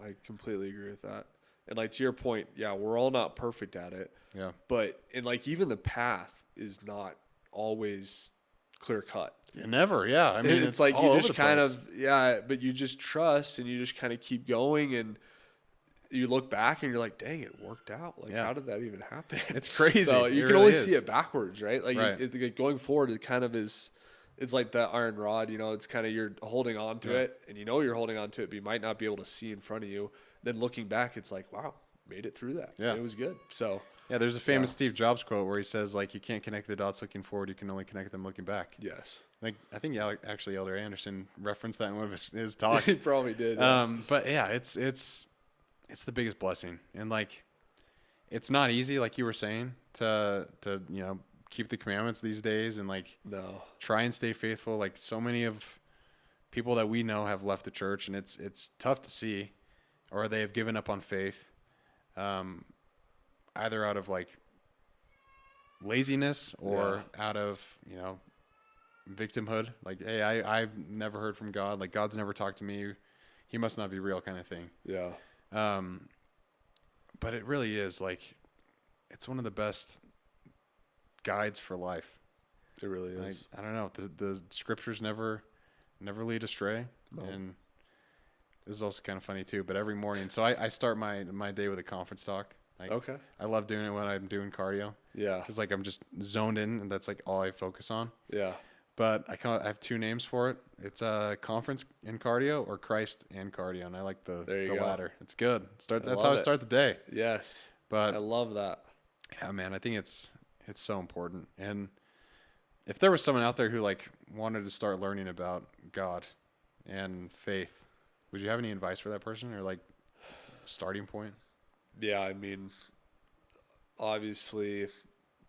I completely agree with that. And like to your point, we're all not perfect at it. Yeah. But and like even the path is not always clear cut. Never. Yeah. I mean, it's like you just kind of, but you just trust and you just kind of keep going, and you look back and you're like, dang, it worked out. Like, how did that even happen? It's crazy. So you can only see it backwards, right? Like going forward, it kind of is, it's like that iron rod, you know, it's kind of, you're holding on to it, and you know you're holding on to it, but you might not be able to see in front of you. then looking back, it's like, wow, made it through that. Yeah. And it was good. So yeah, there's a famous Steve Jobs quote where he says, like, you can't connect the dots looking forward. You can only connect them looking back. yes. Like, I think actually Elder Anderson referenced that in one of his talks. He probably did. Yeah. But yeah, it's the biggest blessing. And like, it's not easy, like you were saying, to keep the commandments these days and like try and stay faithful. Like, so many of people that we know have left the church, and it's tough to see, or they have given up on faith, either out of like laziness or out of victimhood. Like, hey, I've never heard from God. Like, God's never talked to me. He must not be real, kind of thing. Yeah. But it really is, like, it's one of the best guides for life. It really is. Like, I don't know. The scriptures never lead astray. No. And this is also kind of funny too, but every morning, so I start my day with a conference talk. Like, okay. I love doing it when I'm doing cardio. Yeah. Because like I'm just zoned in, and that's like all I focus on. Yeah. But I have two names for it. It's conference and cardio, or Christ and cardio, and I like the latter. It's good. That's how I start the day. Yes. But I love that. Yeah, man, I think it's so important. And if there was someone out there who like wanted to start learning about God and faith, would you have any advice for that person, or like starting point? Yeah, I mean, obviously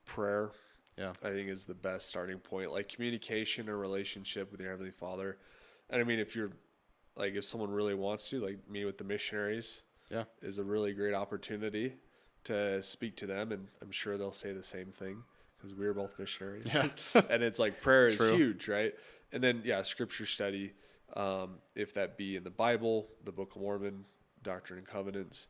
prayer, I think, is the best starting point. Like, communication or relationship with your Heavenly Father. And I mean, if someone really wants to, like, meet with the missionaries, is a really great opportunity to speak to them. And I'm sure they'll say the same thing, because we're both missionaries. Yeah. And it's like, prayer is huge, right? And then, scripture study, if that be in the Bible, the Book of Mormon, Doctrine and Covenants,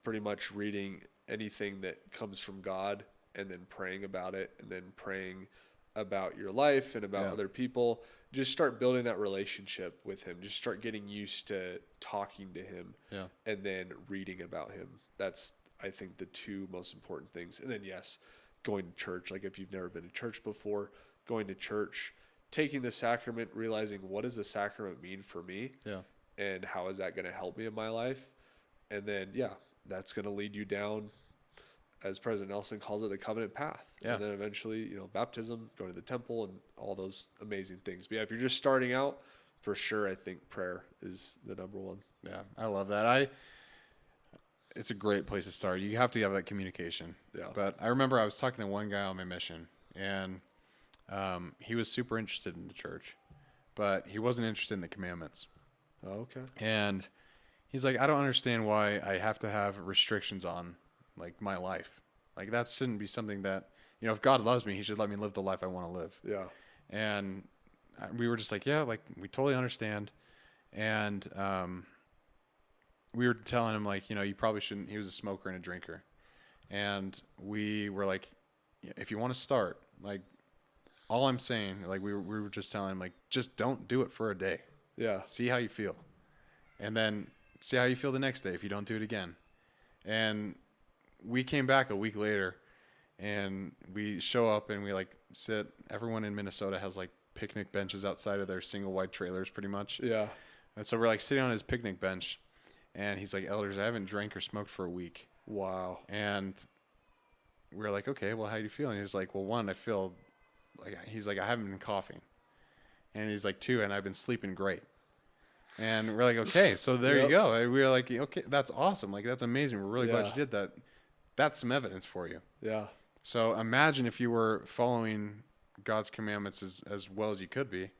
pretty much reading anything that comes from God, and then praying about it, and then praying about your life and about other people. Just start building that relationship with Him. Just start getting used to talking to Him, and then reading about Him. That's, I think, the two most important things. And then, going to church. Like, if you've never been to church before, going to church, taking the sacrament, realizing, what does the sacrament mean for me? Yeah. And how is that going to help me in my life? And then, that's going to lead you down, as President Nelson calls it, the covenant path. Yeah. And then eventually, baptism, going to the temple, and all those amazing things. But if you're just starting out, for sure, I think prayer is the number one. Yeah, I love that. It's a great place to start. You have to have that communication. Yeah. But I remember I was talking to one guy on my mission, and he was super interested in the church, but he wasn't interested in the commandments. Oh, okay. And he's like, I don't understand why I have to have restrictions on like my life. Like, that shouldn't be something that, if God loves me, He should let me live the life I want to live. Yeah. And we were just like, yeah, like, we totally understand. And we were telling him, like, you probably shouldn't. He was a smoker and a drinker. And we were like, if you want to start, like, all I'm saying, like, we were just telling him, like, just don't do it for a day. Yeah. See how you feel. And then see how you feel the next day if you don't do it again. And we came back a week later, and we show up and we like sit. Everyone in Minnesota has like picnic benches outside of their single wide trailers, pretty much. Yeah. And so we're like sitting on his picnic bench, and he's like, "Elders, I haven't drank or smoked for a week." Wow. And we're like, "Okay, well, how do you feel?" And he's like, "Well, one, I feel like," he's like, "I haven't been coughing." And he's like, "Two, and I've been sleeping great." And we're like, okay, so there you go. And we were like, okay, that's awesome. Like, that's amazing. We're really glad you did that. That's some evidence for you. Yeah. So imagine if you were following God's commandments as well as you could be.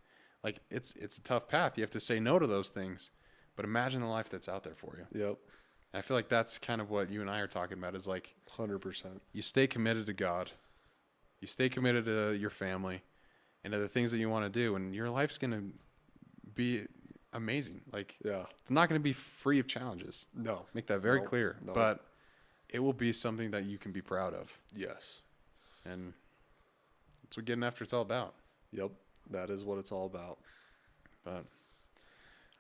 Like, it's a tough path. You have to say no to those things. But imagine the life that's out there for you. Yep. And I feel like that's kind of what you and I are talking about, is like 100%. You stay committed to God. You stay committed to your family and to the things that you want to do, and your life's going to be amazing. Like, it's not going to be free of challenges. No. Make that very clear. No. But it will be something that you can be proud of. Yes. And that's what getting after it's all about. Yep. That is what it's all about. But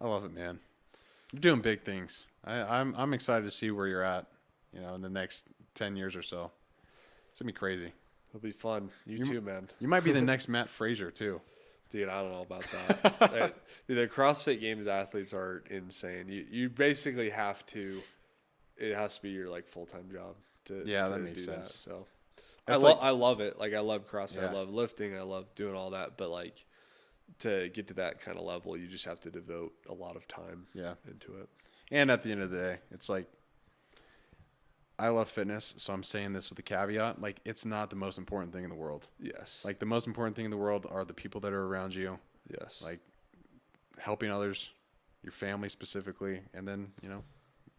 I love it, man. You're doing big things. I'm excited to see where you're at, in the next 10 years or so. It's going to be crazy. It'll be fun. You too, man. You might be the next Matt Frazier, too. Dude, I don't know about that. The CrossFit Games athletes are insane. You basically have to. It has to be your like full-time job to that makes do sense. that. So I Like, love it. Like I love CrossFit. Yeah. I love lifting. I love doing all that. But like to get to that kind of level, you just have to devote a lot of time into it. And at the end of the day, it's like, I love fitness, so I'm saying this with a caveat. Like, it's not the most important thing in the world. Yes. Like, the most important thing in the world are the people that are around you. Yes. Like, helping others, your family specifically, and then,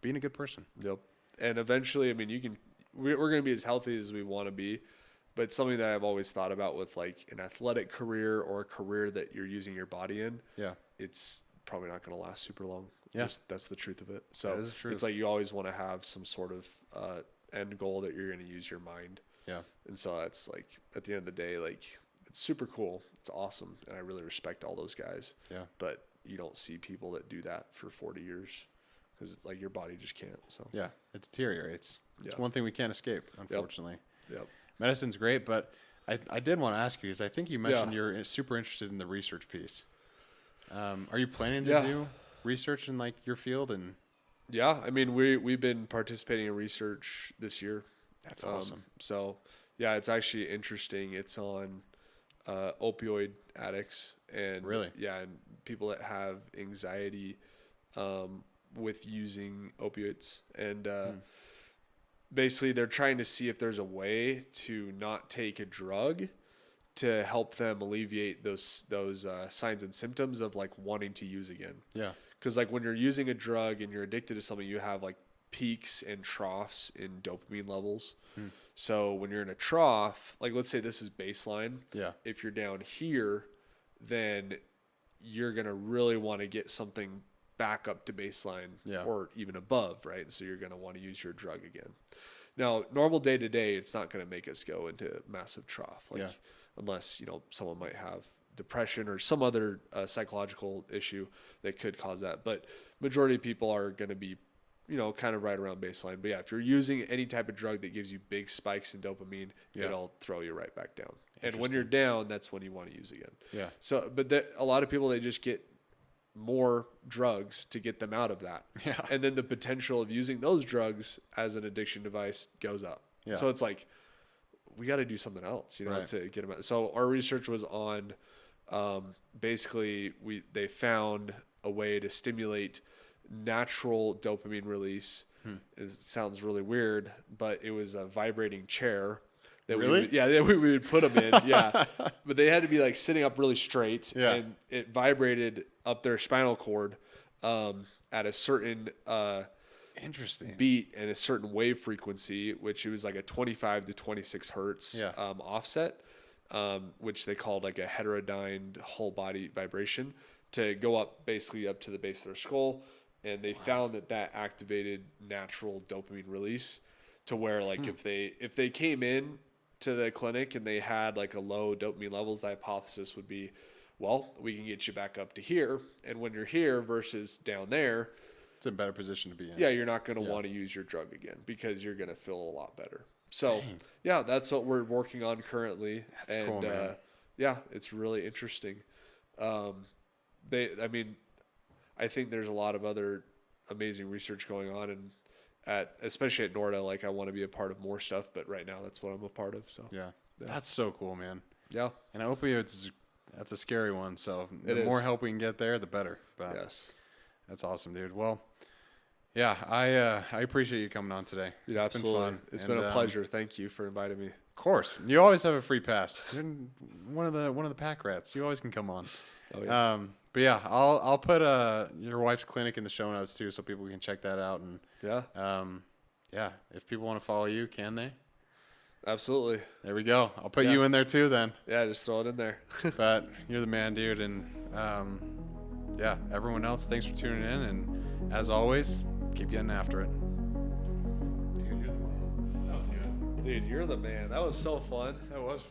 being a good person. Yep. And eventually, I mean, we're going to be as healthy as we want to be, but something that I've always thought about with like an athletic career or a career that you're using your body in, it's probably not going to last super long. Yeah. That's the truth of it. So that is the truth. It's like you always want to have some sort of end goal that you're going to use your mind. Yeah. And so that's like, at the end of the day, like it's super cool. It's awesome. And I really respect all those guys. Yeah. But you don't see people that do that for 40 years because like your body just can't. So yeah, it deteriorates. It's one thing we can't escape, unfortunately. Yep. Medicine's great, but I did want to ask you, because I think you mentioned you're super interested in the research piece. Are you planning to do research in like your field? And yeah, I mean, we've been participating in research this year. That's awesome. So yeah, it's actually interesting. It's on opioid addicts and and people that have anxiety with using opioids, and basically they're trying to see if there's a way to not take a drug to help them alleviate those signs and symptoms of like wanting to use again. Yeah. Because like when you're using a drug and you're addicted to something, you have like peaks and troughs in dopamine levels. So when you're in a trough, like let's say this is baseline. Yeah. If you're down here, then you're going to really want to get something back up to baseline or even above, right? So you're going to want to use your drug again. Now, normal day to day, it's not going to make us go into massive trough. Unless, someone might have depression or some other psychological issue that could cause that. But majority of people are going to be, kind of right around baseline. But yeah, if you're using any type of drug that gives you big spikes in dopamine, it'll throw you right back down. And when you're down, that's when you want to use again. Yeah. So, but a lot of people, they just get more drugs to get them out of that. Yeah. And then the potential of using those drugs as an addiction device goes up. Yeah. So it's like, we got to do something else, to get them out. So our research was on, basically they found a way to stimulate natural dopamine release. It sounds really weird, but it was a vibrating chair that we would put them in. Yeah. But they had to be like sitting up really straight, and it vibrated up their spinal cord, at a certain, interesting beat and a certain wave frequency, which it was like a 25 to 26 hertz offset, which they called like a heterodyne whole body vibration, to go up basically up to the base of their skull. And they found that activated natural dopamine release, to where like if they came in to the clinic and they had like a low dopamine levels, the hypothesis would be, well, we can get you back up to here. And when you're here versus down there, it's a better position to be in. Yeah, you're not going to want to use your drug again because you're going to feel a lot better. So, yeah, that's what we're working on currently. That's cool, man. Yeah, it's really interesting. I think there's a lot of other amazing research going on, and especially at Norda, like I want to be a part of more stuff, but right now that's what I'm a part of. So yeah. That's so cool, man. Yeah. And opioids, that's a scary one. So the more help we can get there, the better. But yes. That's awesome, dude. Well, yeah, I appreciate you coming on today. Dude, absolutely. It's been a pleasure. Thank you for inviting me. Of course. You always have a free pass. You're one of the pack rats. You always can come on. Oh, yeah. But yeah, I'll put your wife's clinic in the show notes too, so people can check that out. And if people want to follow you, can they? Absolutely. There we go. I'll put you in there too then. Yeah, just throw it in there. But you're the man, dude. And everyone else, thanks for tuning in. And as always, keep getting after it. Dude, you're the man. That was good. Dude, you're the man. That was so fun. That was fun.